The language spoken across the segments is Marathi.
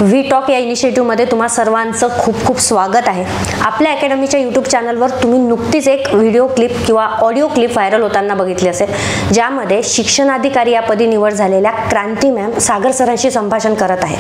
व्ही टॉक या इनिशिएटिव्हमध्ये तुम्हा सर्वांचं खूप खूप स्वागत आहे। आपल्या अकॅडमीच्या यूट्यूब चॅनलवर तुम्ही नुकतीच एक व्हिडिओ क्लिप किंवा ऑडिओ क्लिप व्हायरल होताना बघितली असेल, ज्यामध्ये शिक्षणाधिकारी या पदी निवड झालेल्या क्रांती मॅम सागर सरांशी संभाषण करत आहे।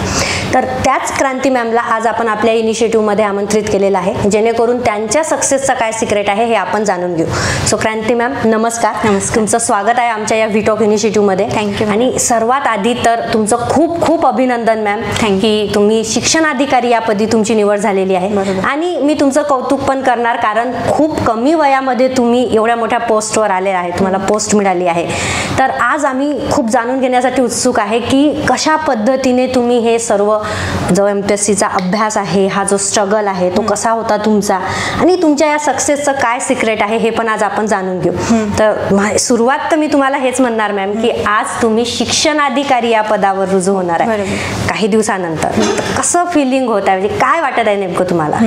तर त्याच क्रांती मॅमला आज आपण आपल्या इनिशिएटिव्हमध्ये आमंत्रित केलेलं आहे, जेणेकरून त्यांच्या सक्सेसचा काय सिक्रेट आहे हे आपण जाणून घेऊ। सो क्रांती मॅम नमस्कार। तुमचं स्वागत आहे आमच्या या व्ही टॉक इनिशिएटिव्हमध्ये। थँक्यू। आणि सर्वात आधी तर तुमचं खूप खूप अभिनंदन मॅम, की तुम्ही शिक्षणाधिकारी या पदी तुमची निवड झालेली आहे। आणि मी तुमचं कौतुक पण करणार, कारण खूप कमी वयामध्ये तुम्ही एवढ्या मोठ्या पोस्टवर आले आहे, तुम्हाला पोस्ट मिळाली आहे। तर आज आम्ही खूप जाणून घेण्यासाठी उत्सुक आहे की कशा पद्धतीने तुम्ही हे सर्व जो MPSCचा अभ्यास आहे, हा जो स्ट्रगल आहे तो कसा होता तुमचा, आणि तुमच्या या सक्सेसचं काय सिक्रेट आहे हे पण आज आपण जाणून घेऊ। तर सुरुवात तर मी तुम्हाला हेच म्हणणार मॅम की आज तुम्ही शिक्षणाधिकारी या पदावर रुजू होणार आहे काही दिवसानंतर। कसं फिलिंग होत आहे, म्हणजे काय वाटत आहे नेमकं तुम्हाला?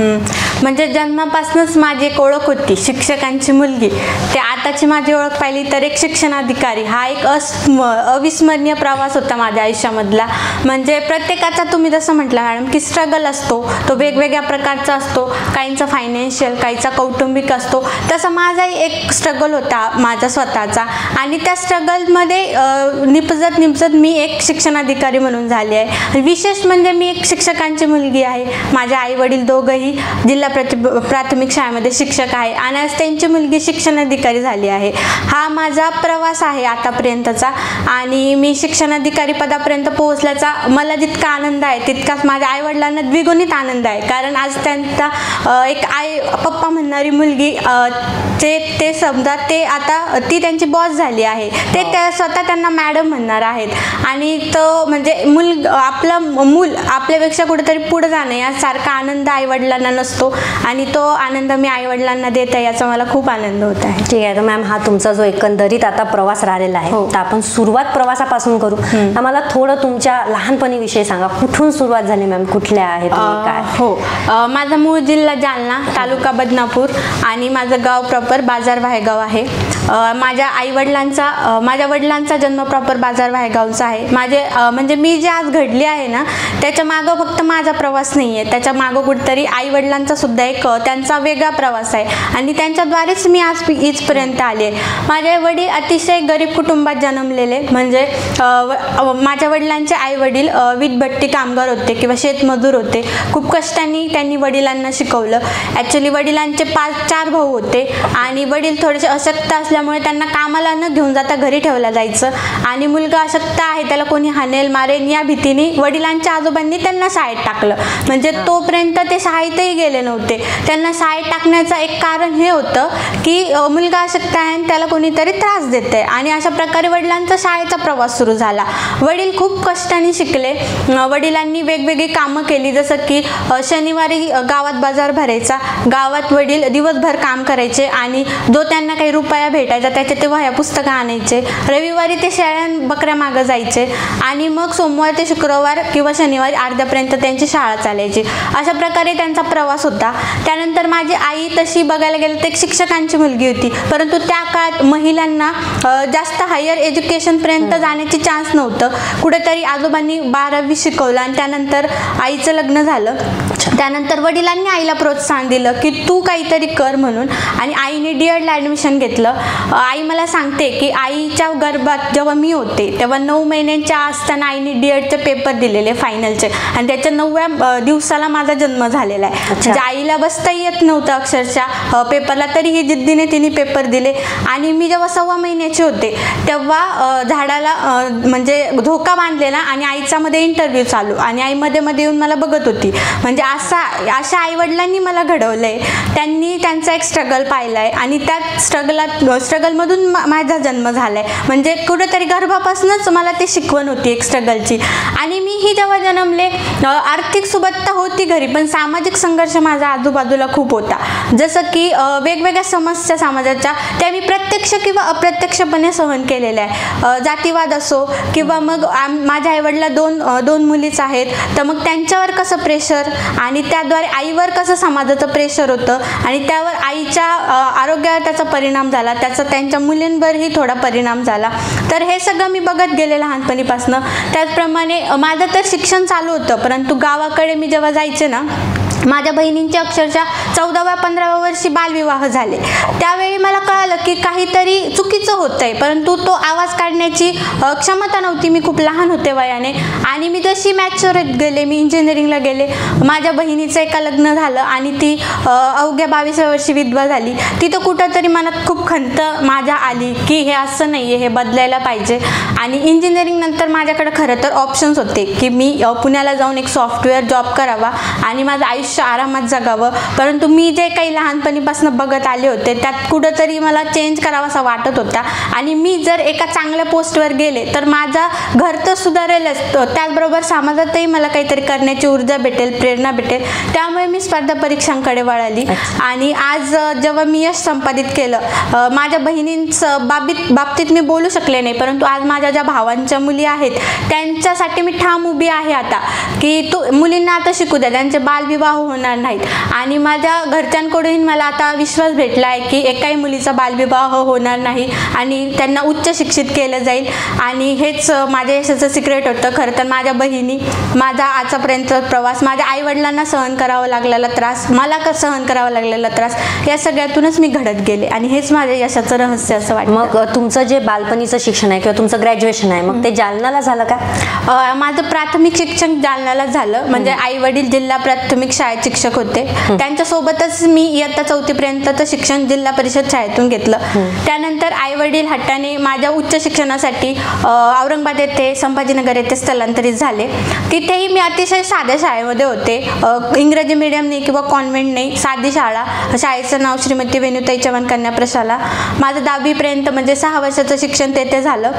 म्हणजे जन्मापासूनच माझी एक ओळख होती शिक्षकांची मुलगी, ते आताची माझी ओळख पाहिली तर एक शिक्षणाधिकारी हा एक अविस्मरणीय प्रवास होता माझ्या आयुष्यामधला। म्हणजे प्रत्येकाचा तुम्ही जसं म्हटलं मॅडम की स्ट्रगल असतो, तो वेगवेगळ्या प्रकारचा असतो, काहींचा फायनान्शियल, काहीचा कौटुंबिक असतो। तसा माझाही एक स्ट्रगल होता माझा स्वतःचा, आणि त्या स्ट्रगलमध्ये निपजत मी एक शिक्षणाधिकारी म्हणून झाली आहे। विशेष म्हणजे मी एक शिक्षकांची मुलगी आहे। माझे आई वडील दोघंही जिल्हा प्राथमिक शाळेमध्ये शिक्षक आहे, आणि आज त्यांची मुलगी शिक्षणाधिकारी झाली आहे। हा माझा प्रवास आहे आतापर्यंतचा, आणि मी शिक्षणाधिकारी पदापर्यंत पोहोचल्याचा मला जितका आनंद आहे तितकाच माझ्या आई वडिलांना द्विगुणित आनंद आहे। कारण आज त्यांचा एक पप्पा म्हणणारी मुलगी ते समजा ते आता ती त्यांची बॉस झाली आहे, ते स्वतः त्यांना मॅडम म्हणणार आहेत। आणि तो म्हणजे आपलं मूल आपल्यापेक्षा कुठेतरी पुढे जाणं यासारखा आनंद आई वडिलांना नसतो, आणि तो आनंद मी आई वडिलांना देत आहे याचा मला खूप आनंद होत आहे। ठीक आहे, तर मॅम हा तुमचा जो एकंदरीत आता प्रवास राहिलेला आहे, तर आपण सुरुवात प्रवासापासून करू। आम्हाला थोडं तुमच्या लहानपणी विषयी सांगा, कुठून सुरुवात झाली मॅम, कुठल्या आहे काय? हो, माझा मूळ जिल्हा जालना, तालुका बदनापूर, आणि माझं गाव प्रॉपर बाजार वाहेगाव आहे। माझ्या वडिलांचा जन्म प्रॉपर बाजार वाहेगावचा आहे। म्हणजे मी जे आज घडली आहे ना, त्याच्या मागं फक्त माझा प्रवास नाही आहे, त्याच्या मागं कुठेतरी आई वडिलांचा सुद्धा एक त्यांचा वेगळा प्रवास आहे, आणि त्यांच्याद्वारेच मी आज इथपर्यंत आले। माझे वडील अतिशय गरीब कुटुंबात जन्मलेले, म्हणजे माझ्या वडिलांचे आई वडील वीटभट्टी कामगार होते किंवा शेतमजूर होते। खूप कष्टांनी त्यांनी वडिलांना शिकवलं। ॲक्च्युली वडिलांचे 4 भाऊ होते, आणि वडील थोडेसे अशक्त असल्यामुळे त्यांना कामाला न घेऊन जाता घरी ठेवलं जायचं, आणि मुलगा अशक्त आहे त्याला कोणी हाणेल मारेल या भीतीने वडिलांच्या आजोबांनी त्यांना शाळेत टाकलं। म्हणजे तोपर्यंत ते शाळेतही गेले नव्हते। त्यांना शाळेत टाकण्याचं एक कारण हे होतं की मुलगा अशक्त आहे आणि त्याला कोणीतरी त्रास देते, आणि अशा प्रकारे वडिलांचा शाळेचा प्रवास सुरू झाला। वडील खूप कष्टाने शिकले। वडिलांनी वेगवेगळी कामं केली, जसं की शनिवारी गावात बाजार भरायचा, गावात वडील दिवसभर काम करायचे, आणि जो त्यांना काही रुपया भेटायचा त्याचे ते वह्या पुस्तकं आणायचे। रविवारी ते शेळ्या बकऱ्या मागं जायचे, आणि मग सोमवार ते शुक्रवार किंवा शनिवारी अर्ध्यापर्यंत त्यांची शाळा चालायची। अशा प्रकारे त्यांचा प्रवास होता। त्यानंतर माझी आई तशी बघायला गेलं तर एक शिक्षकांची मुलगी होती, परंतु त्या काळात महिलांना जास्त हायर एज्युकेशनपर्यंत जाण्याची चान्स नव्हतं। कुठेतरी आजोबांनी 12वी शिकवलं, आणि त्यानंतर आईचं लग्न झालं। त्यानंतर वडिलांनी आईला प्रोत्साहन दिलं की तू काहीतरी कर म्हणून, आणि आईने DEDला ॲडमिशन घेतलं। आई मला सांगते की आईच्या गर्भात जेव्हा मी होते तेव्हा 9 महिन्यांच्या असताना आईने DEDचे पेपर दिलेले फायनलचे, आणि त्याच्या 9व्या दिवसाला माझा जन्म झालेला आहे। म्हणजे आईला बसता येत नव्हतं अक्षरशः पेपरला, तरीही जिद्दीने तिने पेपर दिले। आणि मी जेव्हा 1.25 महिन्याचे होते तेव्हा झाडाला म्हणजे धोका बांधलेला, आणि आईचा मध्ये इंटरव्ह्यू चालू, आणि आई मध्ये येऊन मला बघत होती। म्हणजे अशा आई वडिलांनी मला घडवलंय, त्यांनी त्यांचा एक स्ट्रगल पाहिलाय, आणि त्या स्ट्रगलमधून माझा जन्म झालाय। म्हणजे कुठेतरी गर्भापासूनच मला ते शिकवण होती एक स्ट्रगलची। आणि मीही जेव्हा जन्मले आर्थिक सुबत्ता होती घरी, पण सामाजिक संघर्ष माझ्या आजूबाजूला खूप होता। जसं की वेगवेगळ्या समस्या समाजाच्या त्या मी प्रत्यक्ष किंवा अप्रत्यक्षपणे सहन केलेल्या आहे। जातीवाद असो, किंवा मग माझ्या आईवडिला दोन मुलीच आहेत, तर मग त्यांच्यावर कसं प्रेशर, आणि त्याद्वारे आईवर कसं समाजाचं प्रेशर होतं आणि त्यावर आईच्या आरोग्यावर त्याचा परिणाम झाला, त्याचा त्यांच्या मुलींवरही थोडा परिणाम झाला. तर हे सगळं मी बघत गेले लहानपणीपासून. त्याचप्रमाणे माझं तर शिक्षण चालू होतं, परंतु गावाकडे मी जेव्हा जायचे ना, माझ्या बहिणींचे अक्षरशः 14व्या-15व्या वर्षी बालविवाह झाले. त्यावेळी मला कळालं की काहीतरी चुकीचं होतंय, परंतु तो आवाज काढण्याची क्षमता नव्हती. मी खूप लहान होते वयाने आणि मी जशी मॅच्युअर गेले, मी इंजिनिअरिंगला गेले, माझ्या बहिणीचं एका लग्न झालं आणि ती अवघ्या 22व्या वर्षी विधवा झाली. तिथं कुठंतरी मनात खूप खंत माझ्या आली की हे असं नाही आहे, हे बदलायला पाहिजे. आणि इंजिनिअरिंग नंतर माझ्याकडे खरं तर ऑप्शन्स होते की मी पुण्याला जाऊन एक सॉफ्टवेअर जॉब करावा आणि माझं आयुष्य आरामात जगावं. परंतु मी जे काही लहानपणीपासून बघत आले होते त्यात कुठंतरी मला चेंज करावासा वाटत होता. आणि मी जर एका चांगल्या पोस्टवर गेले तर माझा घर तर सुधारेलच, त्याचबरोबर समाजातही मला काहीतरी करण्याची ऊर्जा भेटेल, प्रेरणा भेटेल. त्यामुळे मी स्पर्धा परीक्षांकडे वळाली. आणि आज जेव्हा मी यश संपादित केलं, माझ्या बहिणींचं बाबतीत मी बोलू शकले नाही, परंतु आज माझ्या ज्या भावांच्या मुली आहेत त्यांच्यासाठी मी ठाम उभी आहे आता की मुलींना आता शिकू द्या, त्यांचे बालविवाह होणार नाहीत. आणि माझ्या घरच्यांकडून मला आता विश्वास भेटला आहे की एकाही मुलीचा बालविवाह होणार नाही आणि त्यांना उच्च शिक्षित केलं जाईल. आणि हेच माझ्या यशाचं सिक्रेट होतं. खरं तर माझ्या बहिणी, माझा आजपर्यंत प्रवास, माझ्या आईवडिलांना सहन करावा लागलेला त्रास, मला सहन करावा लागलेला त्रास, या सगळ्यातूनच मी घडत गेले आणि हेच माझ्या यशाचं रहस्य असं वाटतं. मग तुमचं जे बालपणीचं शिक्षण आहे किंवा तुमचं ग्रॅज्युएशन आहे, मग ते जालन्याला झालं का? माझं प्राथमिक शिक्षण जालन्याला झालं. म्हणजे आई वडील जिल्हा प्राथमिक शाळेत शिक्षक होते, त्यांच्यासोबतच मी इयत्ता 4थी पर्यंतचं शिक्षण जिल्हा परिषद शाळेतून घेतलं. त्यानंतर आई वडील हट्टाने माझ्या उच्च शिक्षणासाठी औरंगाबाद येथे, संभाजीनगर येथे स्थलांतरित झाले. तिथेही मी अतिशय साध्या शाळेमध्ये होते, इंग्रजी मीडियम नाही किंवा कॉन्व्हेंट नाही, साधी शाळा. शाळेचं नाव श्रीमती वेणुताई चव्हाण कन्या प्रशाला. माझं 10वीपर्यंत म्हणजे 6 वर्षाचं शिक्षण तेथे झालं.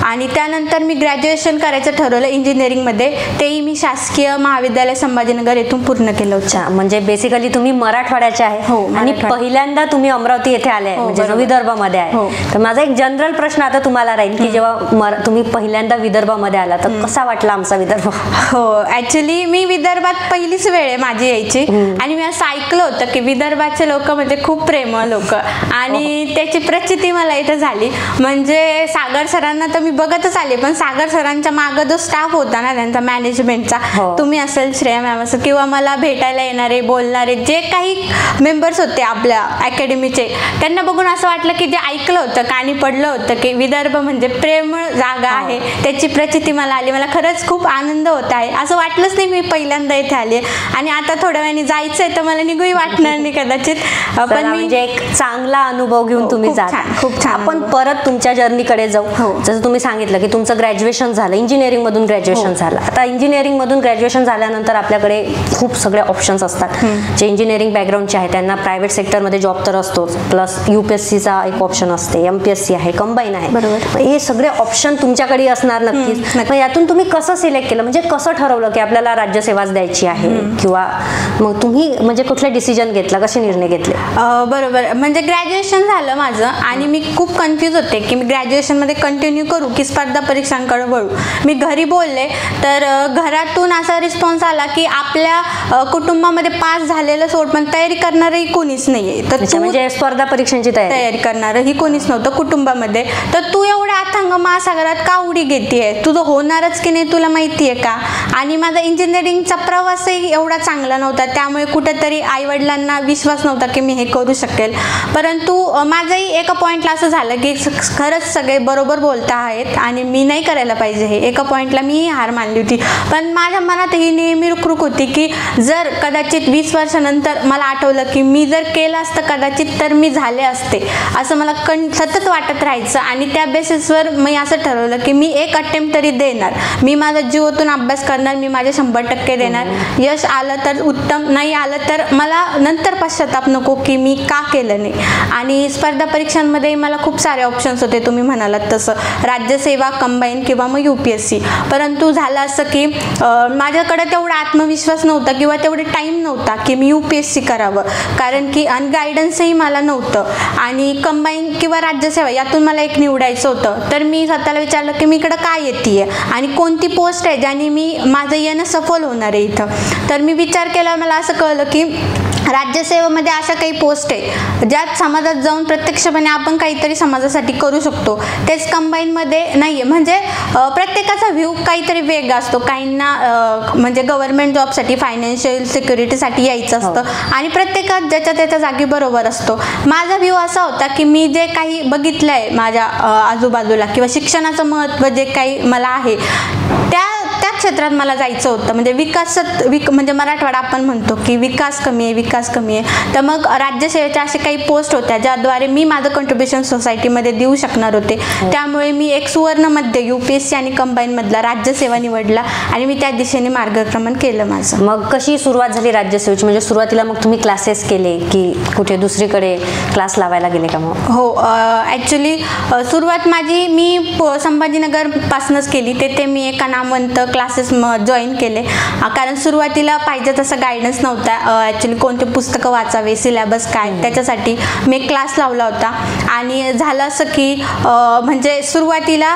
आणि त्यानंतर मी ग्रॅज्युएशन करायचं ठरवलं इंजिनिअरिंगमध्ये, तेही मी शासकीय महाविद्यालय संभाजीनगर येथून पूर्ण केलं होतं. म्हणजे बेसिकली तुम्ही मराठवाड्याचे आहे. हो, आणि पहिल्यांदा तुम्ही अमरावती येथे आले आहे, म्हणजे विदर्भामध्ये आहे. तर माझा एक जनरल प्रश्न आता तुम्हाला राहील की जेव्हा तुम्ही पहिल्यांदा विदर्भामध्ये आला तर कसा वाटला आमचा विदर्भ? हो, ऍक्च्युली मी विदर्भात पहिलीच वेळ आहे माझी यायची आणि मी असं ऐकलं होतं की विदर्भाचे लोक म्हणजे खूप प्रेमळ लोक आणि त्याची प्रचिती मला इथं झाली. म्हणजे सागर सरांना तर मी बघतच आले, पण सागर सरांच्या मागं जो स्टाफ होता ना त्यांचा मॅनेजमेंटचा, तुम्ही असेल, श्रेया मॅम असेल किंवा मला भेटायला येणारे, बोलणारे जे काही मेंबर्स होते आपल्या अकॅडमीचे, त्यांना बघून असं वाटलं की जे ऐकलं होतं, कानी पडलं होतं की विदर्भ म्हणजे प्रेमळ जागा आहे, त्याची प्रचिती मला आली. मला खरंच खूप आनंद होत आहे. असं वाटलंच नाही मी पहिल्यांदा इथे आली. आणि आता थोड्या वेळाने जायचंय तर मला निघूही वाटणार नाही कदाचित, पण मी म्हणजे एक चांगला अनुभव घेऊन तुम्ही जात. खूप छान. आपण परत तुमच्या जर्नीकडे जाऊ. जसं तुम्ही सांगितलं की तुमचं ग्रॅज्युएशन झालं, इंजिनिअरिंग मधून ग्रॅज्युएशन झालं. आता इंजिनिअरिंग मधून ग्रॅज्युएशन झाल्यानंतर आपल्याकडे खूप सगळे ऑप्शन्स असतात. जे इंजिनिअरिंग बॅकग्राऊंडचे आहे त्यांना प्रायव्हेट सेक्टरमध्ये जॉब तर असतोच, प्लस UPSCचा एक ऑप्शन असते, MPSC आहे, कंबाईन आहे. बरोबर. हे सगळे ऑप्शन तुमच्याकडे असणार नक्कीच. मग यातून तुम्ही कसं सिलेक्ट केलं, म्हणजे कसं ठरवलं की आपल्याला राज्यसेवाच द्यायची आहे, किंवा मग तुम्ही म्हणजे कुठले डिसिजन घेतला, कसे निर्णय घेतले? बरोबर. म्हणजे ग्रॅज्युएशन झालं माझं आणि मी खूप कन्फ्यूज होते की मी ग्रॅज्युएशनमध्ये कंटिन्यू करू की स्पर्धा परीक्षांकडे वळू. मी घरी बोलले तर घरातून असा रिस्पॉन्स आला की आपल्या कुटुंबामध्ये पास झालेलं सोड पण तयारी करणारही कोणीच नाहीये. तर म्हणजे स्पर्धा परीक्षांची तयारी करणारं ही कोणीच नव्हतं कुटुंबामध्ये. तर तू एवढ्या अथांग महासागरात का उडी घेतेय, तुझं होणारच की नाही तुला माहितीये का? आणि माझा इंजिनिअरिंगचा प्रवासही एवढा चांगला नव्हता, त्यामुळे कुठेतरी आईवडिलांना विश्वास नव्हता की मी हे करू शकेल. परंतु माझंही एका पॉईंटला असं झालं की खरंच सगळे बरोबर बोलता आहेत आणि मी नाही करायला पाहिजे हे. एका पॉईंटला मी हार मानली होती, पण माझ्या मनात ही नेहमी रुखरुख होती की जर कदाचित 20 वर्षानंतर मला आठवलं की मी जर केलं असतं कदाचित तर मी झाले असते, असं मला सतत वाटत राहायचं. आणि त्या बेसिसवर मी असं ठरवलं की मी एक अटेम्प्ट तरी देणार, मी माझा जीवातून अभ्यास करणार, मी माझे 100% देणार. यश आलं तर उत्तम, नाही आलं तर मला नंतर पश्चाताप नको की मी का केलं नाही. आणि स्पर्धा परीक्षांमध्ये मला खूप सारे ऑप्शन्स होते, तुम्ही म्हणालात तसं राज्यसेवा, कंबाईन किंवा मग UPSC. परंतु झालं असं की माझ्याकडे तेवढा आत्मविश्वास नव्हता किंवा तेवढे टाईम नव्हता की मी UPSC करावं, कारण की आणि गायडन्सही मला नव्हतं आणि कंबाईन किंवा राज्यसेवा यातून मला एक निवडायचं होतं. तर मी स्वतःला विचारलं की मी इकडं काय येते आणि कोणती पोस्ट आहे ज्याने माझं येणं सफल होणार आहे इथं. तर मी विचार केला, मला असं कळलं की राज्यसेवेमध्ये अशा काही पोस्ट आहे ज्यात समाजात जाऊन प्रत्यक्षपणे आपण काहीतरी समाजासाठी करू शकतो. तेच कंबाईनमध्ये नाही आहे. म्हणजे प्रत्येकाचा व्ह्यू काहीतरी वेगळा असतो. काहींना म्हणजे गव्हर्नमेंट जॉबसाठी, फायनान्शियल सिक्युरिटीसाठी यायचं असतं आणि प्रत्येकात ज्याच्या त्याच्या जागी बरोबर असतो. माझा व्ह्यू असा होता की मी जे काही बघितलं आहे माझ्या आजूबाजूला किंवा शिक्षणाचं महत्त्व जे काही मला आहे त्या क्षेत्रात मला जायचं होतं. म्हणजे म्हणजे मराठवाडा आपण म्हणतो की विकास कमी आहे. तर मग राज्यसेवेच्या असे काही पोस्ट होत्या ज्याद्वारे मी माझं कंट्रीब्युशन सोसायटीमध्ये देऊ शकणार होते. त्यामुळे मी एक सुवर्णमध्ये UPSC आणि कंबाईनमधला राज्यसेवा निवडला आणि मी त्या दिशेने मार्गक्रमण केलं माझं. मग कशी सुरुवात झाली राज्यसेवेची? म्हणजे सुरुवातीला मग तुम्ही क्लासेस केले की कुठे दुसरीकडे क्लास लावायला गेले का? मग हो, ॲक्च्युली सुरुवात माझी मी संभाजीनगरपासूनच केली. तेथे मी एका नामवंत क्लासेस जॉईन केले, कारण सुरुवातीला पाहिजे तसं गायडन्स नव्हता. ॲक्च्युली कोणते पुस्तकं वाचावे, सिलेबस काय, त्याच्यासाठी मी क्लास लावला होता. आणि झालं असं की म्हणजे सुरुवातीला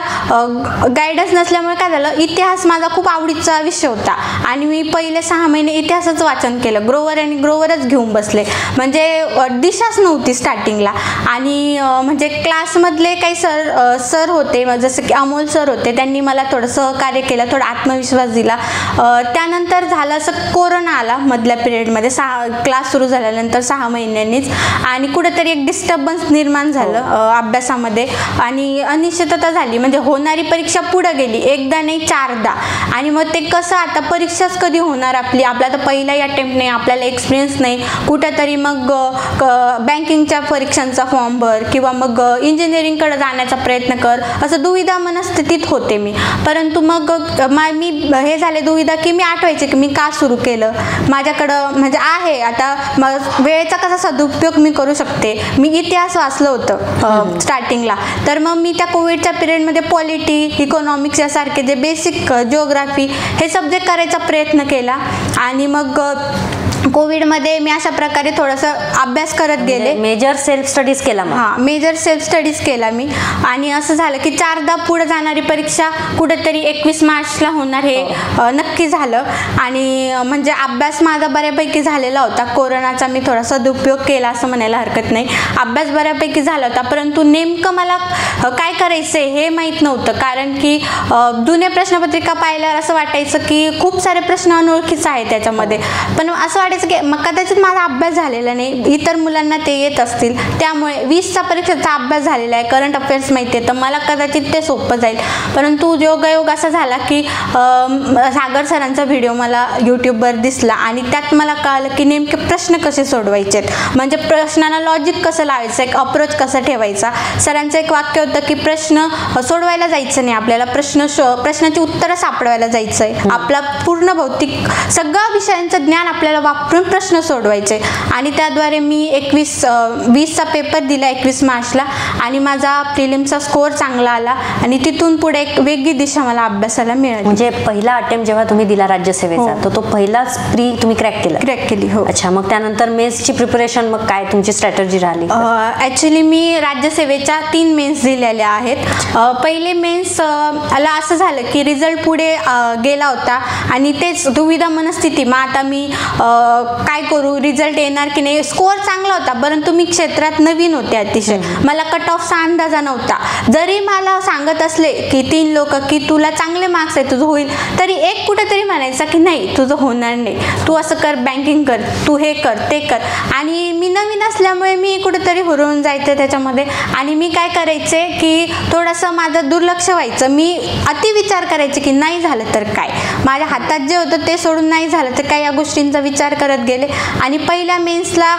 गायडन्स नसल्यामुळे काय झालं, इतिहास माझा खूप आवडीचा विषय होता आणि मी पहिले 6 महिने इतिहासाचं वाचन केलं. ग्रोवरच घेऊन बसले, म्हणजे दिशाच नव्हती स्टार्टिंगला. आणि म्हणजे क्लासमधले काही सर होते, जसं की अमोल सर होते, त्यांनी मला थोडं सहकार्य केलं, थोडा आत्मविश्वास दिला. त्यानंतर झालं असं, कोरोना आला मधल्या पिरियडमध्ये, क्लास सुरू झाल्यानंतर 6 महिन्यांनीच, आणि कुठेतरी एक डिस्टर्बन्स निर्माण झालं अभ्यासामध्ये आणि अनिश्चितता झाली. म्हणजे होणारी परीक्षा पुढे गेली, एकदा नाही 4दा. आणि मग ते कसं, आता परीक्षाच कधी होणार आपला तर पहिलाही अटेम्प्ट नाही, आपल्याला एक्सपिरियन्स नाही. कुठेतरी मग बँकिंगच्या परीक्षांचा फॉर्म भर किंवा मग इंजिनिअरिंगकडे जाण्याचा प्रयत्न कर, असं दुविधा मनस्थितीत होते मी. परंतु मग मी हे झाले दुविधा की मी आठवायचे की मी का सुरू केलं, माझ्याकडं म्हणजे आहे आता, वेळेचा कसा सदुपयोग मी करू शकते. मी इतिहास वाचलं होतं स्टार्टिंगला, तर मग मी त्या कोविडच्या पिरियडमध्ये पॉलिटी, इकॉनॉमिक्स यासारखे जे बेसिक, जिओग्राफी हे सब्जेक्ट करायचा प्रयत्न केला. आणि मग कोविडमध्ये मी अशा प्रकारे थोडंसं अभ्यास करत गेले. मेजर सेल्फ स्टडीज केला? मेजर सेल्फ स्टडीज केला मी. आणि असं झालं की 4दा पुढे जाणारी परीक्षा कुठेतरी 21 मार्चला होणार हे नक्की झालं. आणि म्हणजे अभ्यास माझा बऱ्यापैकी झालेला होता. कोरोनाचा मी थोडा सदुपयोग केला असं म्हणायला हरकत नाही. अभ्यास बऱ्यापैकी झाला होता, परंतु नेमकं मला काय करायचं हे माहीत नव्हतं. कारण की जुने प्रश्नपत्रिका पाहिल्यावर असं वाटायचं की खूप सारे प्रश्न अनोळखीच आहेत त्याच्यामध्ये. पण असं वाटायचं की मग कदाचित माझा अभ्यास झालेला नाही, इतर मुलांना ते येत असतील, त्यामुळे 20चा परीक्षेचा अभ्यास झालेला आहे, करंट अफेअर्स माहिती आहे, तर मला कदाचित ते सोपं जाईल. परंतु योगायोग असा झाला की सागर सरांचा व्हिडिओ मला यूट्यूबवर दिसला आणि त्यात मला कळलं की नेमके प्रश्न कसे सोडवायचे आहेत, म्हणजे प्रश्नांना लॉजिक कसं लावायचं, एक अप्रोच कसा ठेवायचा. सरांचं एक वाक्य होतं की प्रश्न सोडवायला जायचं नाही, आपल्याला प्रश्नाची उत्तरं सापडवायला जायचं आहे. आपला पूर्ण भौतिक सगळ्या विषयांचं ज्ञान आपल्याला वापरून प्रश्न सोडवायचे. आणि त्याद्वारे मी 20चा पेपर दिला 21 मार्चला आणि माझा प्रिलिमचा स्कोअर चांगला आला आणि तिथून पुढे एक वेगळी दिशा मला अभ्यासाला मिळाली. म्हणजे पहिला अटेम्प्ट जेव्हा तुम्ही दिला राज्यसेवेचा, तो पहिलाच तुम्ही क्रॅक केली? हो. अच्छा, मग त्यानंतर मेन्सची प्रिपरेशन, मग काय तुमची स्ट्रॅटर्जी राहिली? ॲक्च्युली मी राज्यसेवेच्या 3 मेन्स दिलेल्या आहेत. पहिले मेन्सला असं झालं की रिझल्ट पुढे गेला होता आणि तेच दुविधा मनस्थिती, मग आता मी काय करू, रिझल्ट येणार की नाही. स्कोअर चांगला होता, परंतु मी क्षेत्रात नवीन होते अतिशय, मला कट ऑफचा अंदाजा नव्हता. जरी मला सांगत असले की 3 लोक की तुला चांगले मार्क्स आहे, तुझं होईल, तरी एक कुठेतरी म्हणायचं की नाही तुझं होणार नाही, तू असं कर, बँकिंग कर, तू हे कर ते कर. आणि मी नवीन असल्यामुळे मी कुठेतरी हुरळून जायचं त्याच्यामध्ये. आणि मी काय करायचे की थोडंसं माझं दुर्लक्ष व्हायचं, मी अति विचार करायचे की नाही झालं तर काय, माझ्या हातात जे होतं ते सोडून नाही झालं तर काय, या गोष्टींचा विचार करत गेले. आणि पहिल्या मेन्सला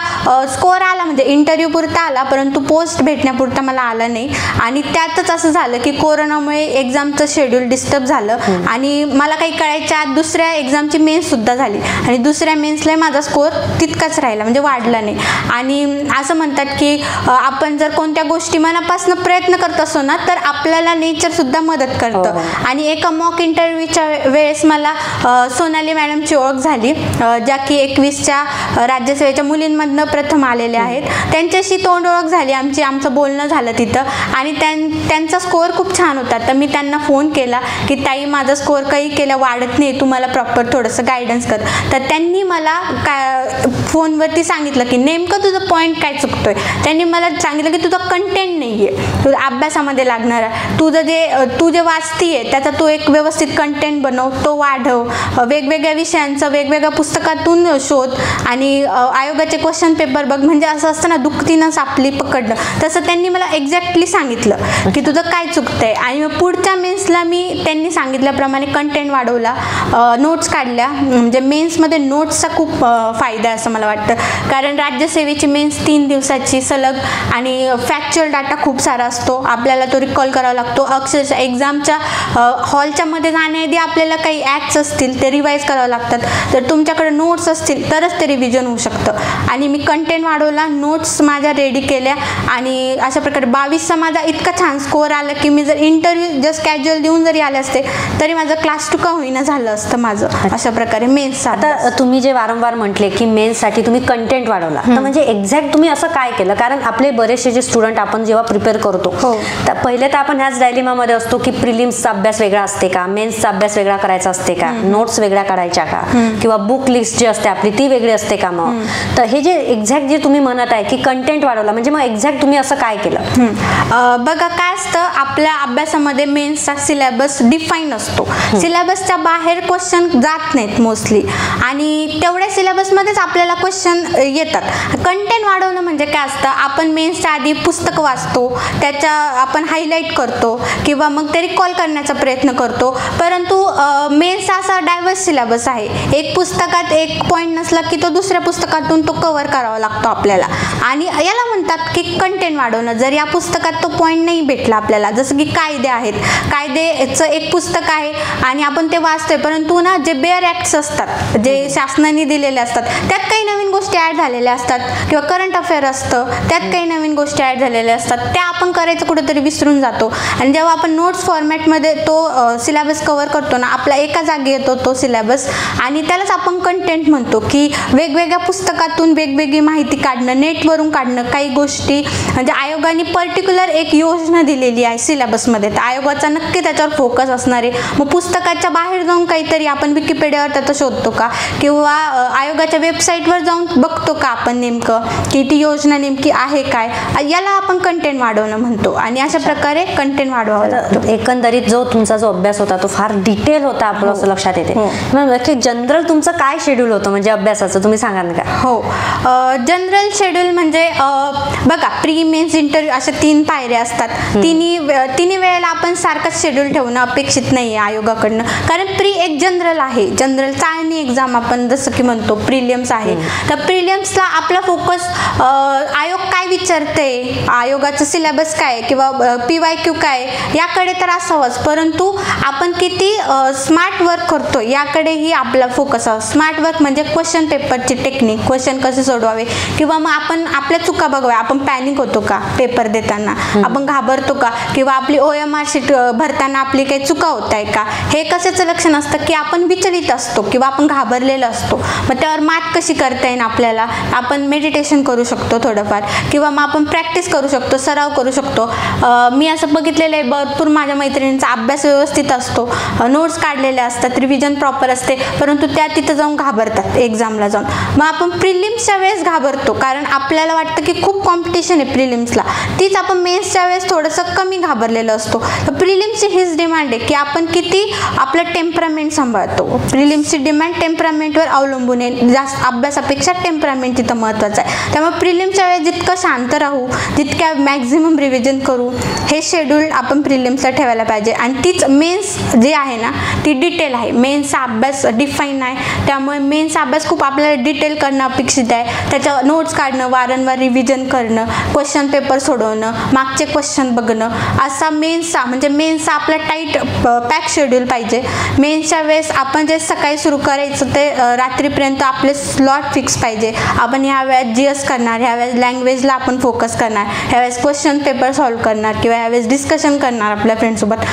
स्कोअर आला, म्हणजे इंटरव्ह्यू पुरता आला, परंतु पोस्ट भेटण्यापुरता मला आला नाही. आणि त्यातच असं झालं की कोरोनामुळे एक्झामचं शेड्यूल डिस्टर्ब झालं आणि मला काही कळायच्या आत दुसऱ्या एक्झामची मेन्ससुद्धा झाली आणि दुसऱ्या मेन्सला माझा स्कोअर तितकाच राहिला, म्हणजे वाढला नाही. आणि असं म्हणतात की आपण जर कोणत्या गोष्टी मनापासून प्रयत्न करत असतो ना, तर आपल्याला नेचरसुद्धा मदत करतं. आणि एका मॉक इंटरव्ह्यूच्या वेळेस मला सोनाली मॅडमची ओळख झाली, ज्या की 2021च्या राज्यसेवेच्या मुलींमधनं प्रथम आलेले आहेत. त्यांच्याशी तोंड ओळख झाली आमची, आमचं बोलणं झालं तिथं आणि त्यांचा स्कोअर खूप छान होता. तर मी त्यांना फोन केला की ताई माझा स्कोअर काही केला वाढत नाही, तू मला प्रॉपर थोडंसं गायडन्स कर. तर त्यांनी मला फोनवरती सांगितलं की नेमकं तुझं पॉईंट काय चुकतोय. त्यांनी मला सांगितलं की तुझा कंटेंट नाही आहे, तुझा अभ्यासामध्ये लागणारा, तू जे वाचतीये त्याचा तू एक व्यवस्थित कंटेंट बनव, तो वाढव, वेगवेगळ्या विषयांचं वेगवेगळ्या पुस्तकातून शोध आणि आयोगाचे क्वेश्चन पेपर बघ. म्हणजे असं असतं ना, दुखतीनं सापली पकडणं, तसं त्यांनी मला एक्झॅक्टली सांगितलं की तुझं काय चुकतंय. आणि मग पुढच्या मेन्सला मी त्यांनी सांगितल्याप्रमाणे कंटेंट वाढवला, नोट्स काढल्या. म्हणजे मेन्समध्ये नोट्सचा खूप फायदा आहे असं मला वाटतं, कारण राज्यसेवेची मेन्स 3 दिवसाची सलग आणि फॅक्च्युअल डाटा खूप सारा असतो, आपल्याला तो रिकॉल करावा लागतो. अक्षरशः एक्झामच्या हॉलच्या मध्ये जाण्याआधी आपल्याला काही ॲक्ट्स असतील ते रिवाईज करावं लागतात. तर तुमच्याकडे नोट्स असतील तरच ते रिव्हिजन होऊ शकतं. आणि मी कंटेंट वाढवला, नोट्स माझ्या रेडी केल्या आणि अशा प्रकारे 22चा माझा इतका छान स्कोअर आला की मी जर इंटरव्ह्यू जस्ट कॅज्युअल देऊन जरी आले असते तरी माझं क्लास 2 का होईना झालं असतं माझं. अशा प्रकारे मेन्स. आता तुम्ही जे वारंवार म्हटले की मेन्ससाठी तुम्ही कंटेंट वाढवला, तर म्हणजे एक्झॅक्ट तुम्ही असं काय केलं? कारण आपले बरेचसे जे स्टुडंट आपण जेव्हा प्रिपेअर करतो तर पहिले तर आपण ह्याच डायलेमामध्ये असतो की प्रिलिम्सचा अभ्यास वेगळा असते का, मेन्सचा अभ्यास वेगळा करायचा असते का, नोट्स वेगळ्या काढायच्या का, किंवा बुक लिस्ट जी असते आपली ती वेगळी असते का. मग तर हे जे एक्झॅक्ट जे तुम्ही म्हणत आहे की कंटेंट वाढवला, म्हणजे मग एक्झॅक्ट तुम्ही असं काय केलं? बघा काय असतं, आपल्या अभ्यासामध्ये मेन्सचा सिलेबस डिफाईन असतो, सिलेबसच्या बाहेर क्वेश्चन जात नाहीत मोस्टली आणि तेवढ्या सिलेबसमध्येच आपल्याला क्वेश्चन येतात. कंटेंट वाढवणं म्हणजे काय असतं, आपण मेन्सच्या आधी पुस्तक वाचतो, त्याच्या आपण हायलाईट करतो किंवा मग ते रिकॉल करण्याचा प्रयत्न करतो. परंतु मेन्सचा असा डायव्हर्स सिलेबस आहे, एक पुस्तकात एक पॉईंट नसला की तो दुसऱ्या पुस्तकातून तो कव्हर करावा लागतो आपल्याला. आणि याला म्हणतात की कंटेंट वाढवणं. जर या पुस्तकात तो पॉईंट नाही भेटला आपल्याला, जसं की कायदे आहेत, कायदेचं एक पुस्तक आहे आणि आपण ते वाचतोय, परंतु ना जे बेअर ॲक्ट्स असतात जे शासनाने दिलेले असतात त्यात काही नवीन गोष्टी ॲड झालेल्या असतात किंवा करंट अफेअर असतं त्यात काही नवीन गोष्टी ॲड झालेल्या असतात, त्या आपण करायचं कुठेतरी विसरून जातो. आणि जेव्हा आपण नोट्स फॉर्मॅटमध्ये तो सिलेबस कव्हर करतो ना, आपला एका जागी येतो तो सिलेबस आणि त्यालाच आपण कंटेंट म्हणतो. की वेगवेगळ्या पुस्तकातून वेगवेगळी माहिती काढणं, नेटवरून काढणं, काही गोष्टी म्हणजे आयोगाने पर्टिक्युलर एक योजना दिलेली आहे सिलेबसमध्ये, तर आयोगाचा नक्की त्याच्यावर फोकस असणार आहे. मग पुस्तकाच्या बाहेर जाऊन काहीतरी आपण विकिपीडियावर त्याचं शोधतो का किंवा आयोगाच्या वेबसाईटवर जाऊन बघतो का आपण नेमकं की ती योजना नेमकी आहे काय, याला आपण कंटेंट वाढवणं म्हणतो. आणि अशा प्रकारे कंटेंट वाढवावं लागतं. एकंदरीत तुमचा जो अभ्यास होता तो फार डिटेल होता, आपलं असं लक्षात येते. मग जनरल तुमचं काय शेड्यूल होतं म्हणजे अभ्यासाचं, तुम्ही सांगा ना का? हो, जनरल शेड्यूल म्हणजे बघा, प्री मेन्स इंटरव्ह्यू अशा 3 पायऱ्या असतात. तिन्ही वेळेला आपण सारखंच शेड्यूल ठेवणं अपेक्षित नाही आहे आयोगाकडनं, कारण प्री एक जनरल आहे, जनरल चाळणी एक्झाम आपण जसं की म्हणतो, प्रिलिम्स आहे. तर प्रिलिम्सला आपला फोकस आयोग काय विचारते, आयोगाचं सिलेबस काय किंवा PYQ काय याकडे तर असावंच, परंतु आपण किती स्मार्ट वर्क करतो याकडेही आपला फोकस आहे. स्मार्ट वर्क म्हणजे क्वेश्चन पेपरची टेक्निक, क्वेश्चन कसे सोडवावे किंवा मग आपण आपल्या चुका बघूया, आपण पॅनिक होतो का पेपर देताना, आपण घाबरतो का किंवा आपली OMR शीट भरताना आपली काही चुका होत आहे का, हे कशाचं लक्षण असतं की आपण विचलित असतो किंवा आपण घाबरलेलो असतो. मग त्यावर मात कशी करता येईल आपल्याला, आपण मेडिटेशन करू शकतो थोडंफार किंवा मग आपण प्रॅक्टिस करू शकतो, सराव करू शकतो. मी असं बघितलेलं आहे, भरपूर माझ्या मैत्रिणींचा अभ्यास व्यवस्थित असतो, नोट्स काढलेले असतात, रिव्हिजन प्रॉपर असते, परंतु त्या तिथं जाऊन घाबरतात एक्झामला जाऊन. मग आपण प्रिलिम्सच्या वेळेस घाबरतो कारण आपल्याला वाटतं की खूप कॉम्पिटिशन आहे प्रिलिम्सला, तीच आपण मेन्सच्या वेळेस थोडंसं कमी घाबरलेलं असतो. तर प्रिलिम्सची हीच डिमांड आहे की आपण किती आपलं टेम्परामेंट सांभाळतो. प्रिलिम्सची डिमांड टेम्परामेंटवर अवलंबून आहे, जास्त अभ्यासापेक्षा टेम्परामेंट तिथं महत्त्वाचं आहे. त्यामुळे प्रिलिम्सच्या वेळेस जितकं शांत राहू, जितक्या मॅक्झिमम रिव्हिजन करू, हे शेड्यूल आपण प्रिलिम्सला ठेवायला पाहिजे. आणि तीच मेन्स जी आहे ना ती डिटेल आहे, मेन्सचा अभ्यास डिफाईन आहे, त्यामुळे मेन्सचा अभ्यास खूप आपल्याला डिटेल करणं अपेक्षित आहे. त्याच्या नोट्स काढणं, वारंवार रिव्हिजन करणं, क्वेश्चन पेपर सोडवणं, मागचे क्वेश्चन बघणं, असा मेन्सचा आपला टाईट पॅक शेड्यूल पाहिजे. मेन्सच्या वेळेस आपण जे सकाळी सुरू करायचं ते रात्रीपर्यंत आपले स्लॉट फिक्स पाहिजे. आपण ह्या वेळेस GS करणार, ह्या वेळेस लँग्वेजला आपण फोकस करणार, ह्या वेळेस क्वेश्चन पेपर सॉल्व्ह करणार किंवा ह्या वेळेस डिस्कशन करणार आपल्या फ्रेंडसोबत.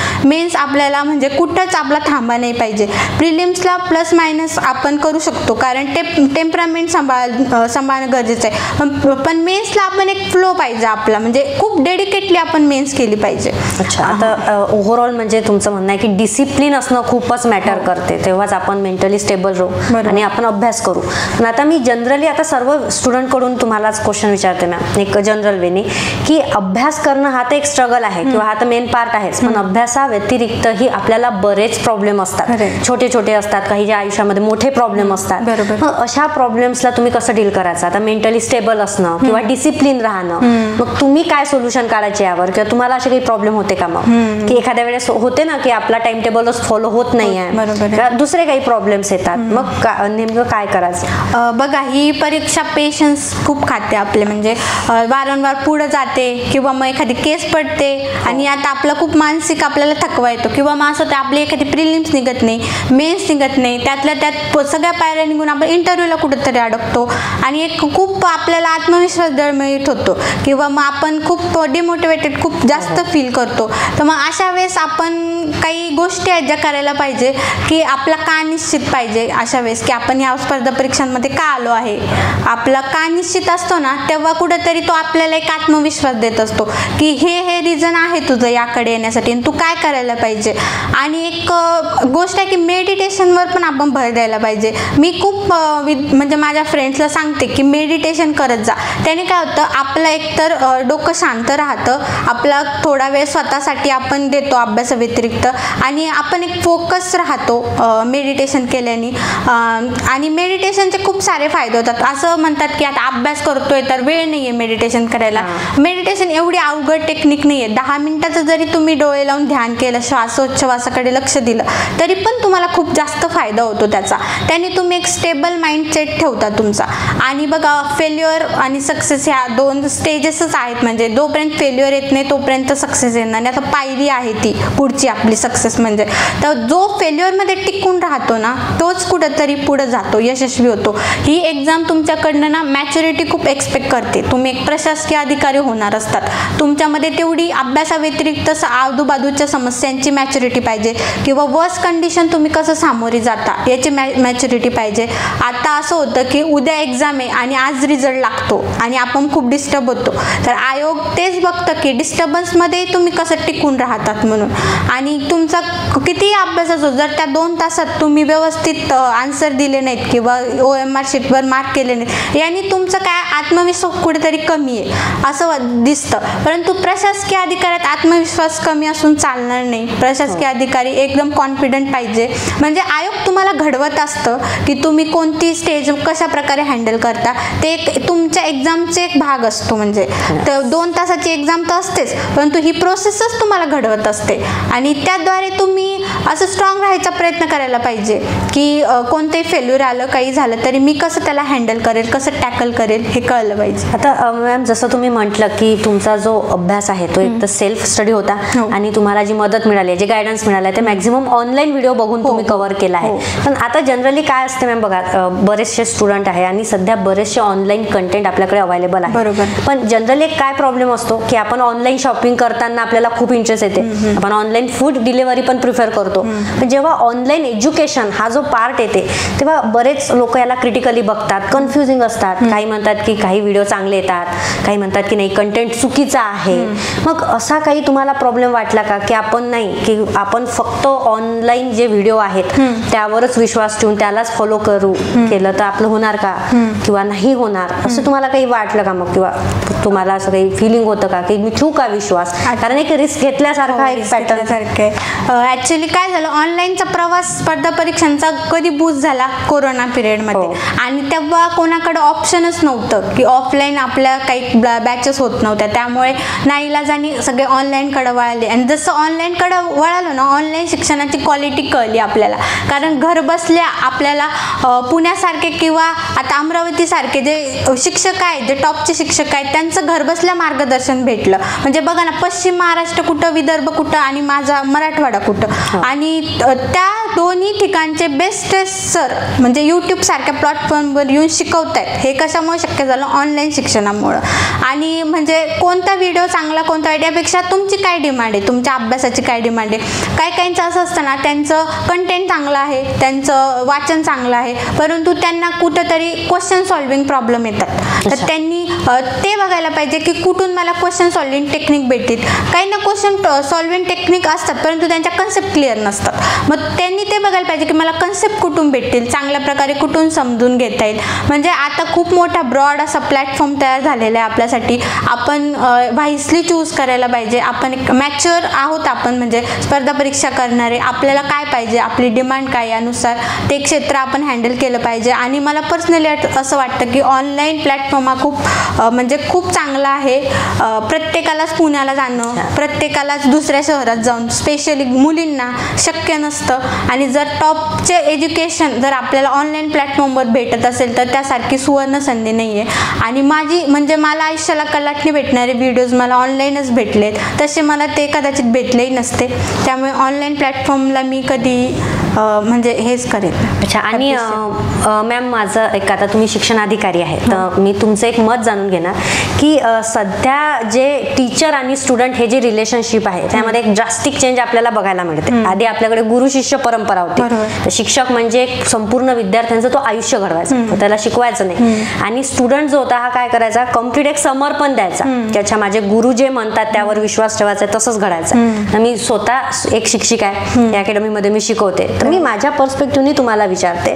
आपल्याला म्हणजे कुठंच आपला थांबा नाही पाहिजे. प्रिलिम्सला प्लस मायनस आपण करू शकतो, कारण टेम्परामेंट सांभाळणं गरजेचं आहे. पण मेन्सला आपण एक फ्लो पाहिजे आपला, म्हणजे खूप डेडिकेटली आपण मेन्स केली पाहिजे. अच्छा, आता ओव्हरऑल म्हणजे तुमचं म्हणणं आहे की डिसिप्लिन असणं खूपच मॅटर करते, तेव्हाच आपण मेंटली स्टेबल राहू आणि आपण अभ्यास करू. पण आता मी जनरली आता सर्व स्टुडंटकडून तुम्हालाच क्वेश्चन विचारते मॅम, एक जनरल वेनी, की अभ्यास करणं हा तर एक स्ट्रगल आहे किंवा हा तर मेन पार्ट आहेच, पण अभ्यासा व्यतिरिक्तही आपल्याला बरेच प्रॉब्लेम असतात, छोटे छोटे असतात, काहीच्या आयुष्यामध्ये मोठे प्रॉब्लेम असतात. मग अशा प्रॉब्लेम्सला तुम्ही कसं डील करायचं? आता मेंटली स्टेबल असणं किंवा डिसिप्लिन राहणं, मग तुम्ही काय सोल्युशन काढायचे यावर, किंवा तुम्हाला असे काही प्रॉब्लेम होते का मग, की एखाद्या वेळेस होते ना की आपला टाइम टेबलच फॉलो होत नाहीये, दुसरे काही प्रॉब्लेम्स येतात, मग नेमकं काय करायचं? बघा, ही परीक्षा पेशन्स खूप खाते आपले, म्हणजे वारंवार पुढे जाते किंवा मग एखादी केस पडते आणि आता आपलं खूप मानसिक आपल्याला थकवा येतो, किंवा मग असं आपली एखादी प्रिलिम्स निघत नाही, मेन्स निघत नाही, त्यातल्या त्यात सगळ्या पायऱ्या निघून आपण इंटरव्ह्यूला कुठेतरी अडकतो आणि एक खूप आपल्याला आत्मविश्वास डळमळीत होतो किंवा मग आपण खूप डिमोटिवेटेड खूप जास्त फील करतो. तर मग अशा वेळेस आपण काही गोष्टी आहेत ज्या करायला पाहिजे, की आपला का निश्चित पाहिजे अशा वेळेस, की आपण या स्पर्धा परीक्षांमध्ये का आलो आहे. आपला का निश्चित असतो ना, तेव्हा कुठेतरी तो आपल्याला एक आत्मविश्वास देत असतो की हे रिझन आहे तुझं याकडे येण्यासाठी आणि तू काय करायला पाहिजे. आणि एक गोष्ट आहे की मेडिटेशनवर पण आपण भर द्यायला पाहिजे. मी खूप म्हणजे माझ्या फ्रेंड्सला सांगते की मेडिटेशन करत जा. त्याने काय होतं, आपलं एकतर डोकं शांत राहतं, आपला थोडा वेळ स्वतःसाठी आपण देतो अभ्यासाव्यतिरिक्त, आणि आपण एक फोकस राहतो मेडिटेशन केल्याने. आणि मेडिटेशनचे खूप सारे फायदे होतात. असं म्हणतात की आता अभ्यास करतोय तर वेळ नाही आहे मेडिटेशन करायला. मेडिटेशन एवढी अवघड टेक्निक नाही आहे. 10 मिनिटाचं जरी तुम्ही डोळे लावून ध्यान केलं, श्वासोच्छवासाकडे लक्ष दिलं, तरी पण तुम्हाला खूप जास्त फायदा होतो त्याचा. त्याने तुम्ही एक स्टेबल माइंडसेट ठेवता तुमचा. आणि बघा, फेल्युअर आणि सक्सेस ह्या 2 स्टेजेसच आहेत, म्हणजे जोपर्यंत फेल्युअर येत नाही तोपर्यंत सक्सेस येणार नाही. आता पायरी आहे ती पुढची आपली सक्सेस म्हणजे. तर जो फेल्युअरमध्ये टिकून राहतो ना, तोच कुठंतरी पुढे जातो, यशस्वी होतो. ही एक्झाम तुमच्याकडनं ना मॅच्युरिटी खूप एक्सपेक्ट करते. तुम्ही एक प्रशासकीय अधिकारी होणार असतात, तुमच्यामध्ये तेवढी अभ्यासाव्यतिरिक्त आजूबाजूच्या समस्यांची मॅच्युरिटी पाहिजे, किंवा वर्स्ट कंडिशन तुम्ही कसं सामोरी जाता याची मॅच्युरिटी पाहिजे. आता असं होतं की उद्या एक्झाम आहे आणि आज रिझल्ट लागतो आणि आपण खूप डिस्टर्ब होतो, तर आयोग तेच बघतं की डिस्टर्बन्समध्ये तुम्ही कसं टिकून राहतात म्हणून. आणि तुमचा कितीही अभ्यास असो, जर त्या 2 तासात तुम्ही व्यवस्थित आन्सर दिले नाहीत किंवा OMR शीटवर मार्क केले नाहीत, याने तुमचं काय आत्मविश्वास कुठेतरी कमी आहे असं दिसतं. परंतु प्रशासकीय अधिकाऱ्यात आत्मविश्वास कमी असून चालणार नाही. प्रशासकीय अधिकारी एकदम कॉन्फिडंट पाहिजे. म्हणजे आयोग तुम्हाला घडवत असतं की तुम्ही कोणती स्टेज कशा प्रकारे हँडल करता. ते एक तुमच्या एक्झामचे एक भाग असतो. म्हणजे तर 2 तासाची एक्झाम तर असतेच, परंतु ही प्रोसेसच तुम्हाला घडवत असते. आणि त्याद्वारे तुम्ही असं स्ट्रॉंग राहायचा प्रयत्न करायला पाहिजे की कोणतंही फेल्युअर आलं, काही झालं तरी मी कसं त्याला हँडल करेल, कसं टॅकल करेल, हे कळलं पाहिजे. आता मॅम, जसं तुम्ही म्हटलं की तुमचा जो अभ्यास आहे तो एक तर सेल्फ स्टडी होता, आणि तुम्हाला जी मदत मिळाली, जे गायडन्स मिळालं ते मॅक्झिमम ऑनलाईन व्हिडिओ बघून तुम्ही कव्हर केला आहे. पण आता जनरली काय असते मॅम, बघा, बरेचसे स्टुडंट आहे आणि सध्या बरेचसे ऑनलाईन कंटेंट आपल्याकडे अवेलेबल आहे. बरोबर. पण जनरली काय प्रॉब्लेम असतो की आपण ऑनलाईन शॉपिंग करताना आपल्याला खूप इंटरेस्ट येते, आपण ऑनलाईन फूड डिलिव्हरी पण प्रिफर करतो. पण जेव्हा ऑनलाईन एज्युकेशन हा जो पार्ट येते, तेव्हा बरेच लोक याला क्रिटिकली बघतात, कन्फ्युजिंग असतात. काही म्हणतात की काही व्हिडिओ चांगले येतात, काही म्हणतात की नाही कंटेंट चुकीचा आहे. मग असा काही तुम्हाला प्रॉब्लेम वाटला का, की आपण नाही, की आपण फक्त ऑनलाईन जे व्हिडिओ आहेत त्यावरच विश्वास ठेवून त्यालाच फॉलो केलं तर आपलं होणार का, किंवा नाही होणार, असं तुम्हाला काही वाटलं का मग, किंवा तुम्हाला असं काही फिलिंग होतं का की मी ठेवू का विश्वास, कारण एक रिस्क घेतल्यासारखा एक पॅटर्न सारखं आहे. ऍक्च्युली काय झालं, ऑनलाईनचा प्रवास स्पर्धा परीक्षांचा कधी बूज झाला, कोरोना पिरियडमध्ये. आणि तेव्हा कोणाकडे ऑप्शनच नव्हतं की ऑफलाईन आपल्या काही बॅचेस होत नव्हत्या, त्यामुळे नाईलाजाने सगळे ऑनलाईनकडे वळाले. आणि जसं ऑनलाईनकडे वळालो ना, ऑनलाईन शिक्षणाची क्वालिटी कळली आपल्याला. कारण घर बसल्या आपल्याला पुण्यासारखे किंवा आता अमरावतीसारखे जे शिक्षक आहेत, जे टॉपचे शिक्षक आहेत, त्यांचं घर बसल्या मार्गदर्शन भेटलं. म्हणजे बघा ना, पश्चिम महाराष्ट्र कुठं, विदर्भ कुठं आणि माझा मराठवाडा कुठं. आणि त्या दोन्ही ठिकाणचे बेस्ट सर म्हणजे यूट्यूब सारख्या प्लॅटफॉर्मवर येऊन शिकवत आहेत. हे कशामुळे शक्य झालं, ऑनलाईन शिक्षणामुळं. आणि म्हणजे कोणता व्हिडिओ चांगला, कोणता यापेक्षा तुमची काय डिमांड आहे, तुमच्या अभ्यासाची काय डिमांड आहे. काही काहींचं असं असतं ना, त्यांचं कंटेंट चांगलं आहे, त्यांचं वाचन चांगलं आहे, परंतु त्यांना कुठंतरी क्वेश्चन सॉल्विंग प्रॉब्लेम येतात. तर त्यांनी ते बघायला पाहिजे की कुठून मला क्वेश्चन सॉल्विंग टेक्निक भेटतील. काही ना क्वेश्चन सॉल्विंग टेक्निक असतात परंतु त्यांच्या कन्सेप्ट क्लिअर नसतात. मग त्यांनी ते बघायला पाहिजे की मला कन्सेप्ट कुठून भेटतील, चांगल्या प्रकारे कुठून समजून घेता येईल. म्हणजे आता खूप मोठा ब्रॉड असा प्लॅटफॉर्म तयार झालेला आहे आपल्यासाठी. आपण व्हाईसली चूज करायला पाहिजे. आपण एक मॅच्युअर आहोत आपण, म्हणजे स्पर्धा परीक्षा करणारे. आपल्याला काय पाहिजे, आपली डिमांड काय, यानुसार ते क्षेत्र आपण हँडल केलं पाहिजे. आणि मला पर्सनली असं वाटतं की ऑनलाईन प्लॅटफॉर्म हा खूप चांगला आहे. प्रत्येकालाच पुण्याला जाणं, प्रत्येकालाच दुसऱ्या शहरात जाऊन, स्पेशली मुलींना शक्य नसतं. आणि जर टॉपचे एज्युकेशन जर आपल्याला ऑनलाईन प्लॅटफॉर्मवर भेटत असेल तर त्यासारखी सुवर्ण संधी नाही आहे. आणि मला आयुष्याला कलाटणी भेटणारे व्हिडिओज मला ऑनलाईनच भेटलेत, तसे मला ते कदाचित भेटलेही नसते. त्यामुळे ऑनलाईन प्लॅटफॉर्मला मी कधी हेच करेल. अच्छा. आणि मॅम माझं एक, आता तुम्ही शिक्षणाधिकारी आहे तर मी तुमचं एक मत जाणून घेणार की सध्या जे टीचर आणि स्टुडंट हे जे रिलेशनशिप आहे त्यामध्ये एक ड्रास्टिक चेंज आपल्याला बघायला मिळते. आधी आपल्याकडे गुरु शिष्य परंपरा होती. तर शिक्षक म्हणजे एक संपूर्ण विद्यार्थ्यांचं तो आयुष्य घडवायचा, त्याला शिकवायचं नाही. आणि स्टुडंट जो होता हा काय करायचा, कम्प्लीट एक समर्पण द्यायचा की अच्छा माझे गुरु जे म्हणतात त्यावर विश्वास ठेवायचा, तसंच घडायचं. मी स्वतः एक शिक्षिका आहे, या अकॅडमीमध्ये मी शिकवते. तर मी माझ्या पर्स्पेक्टिव्हनी तुम्हाला विचारते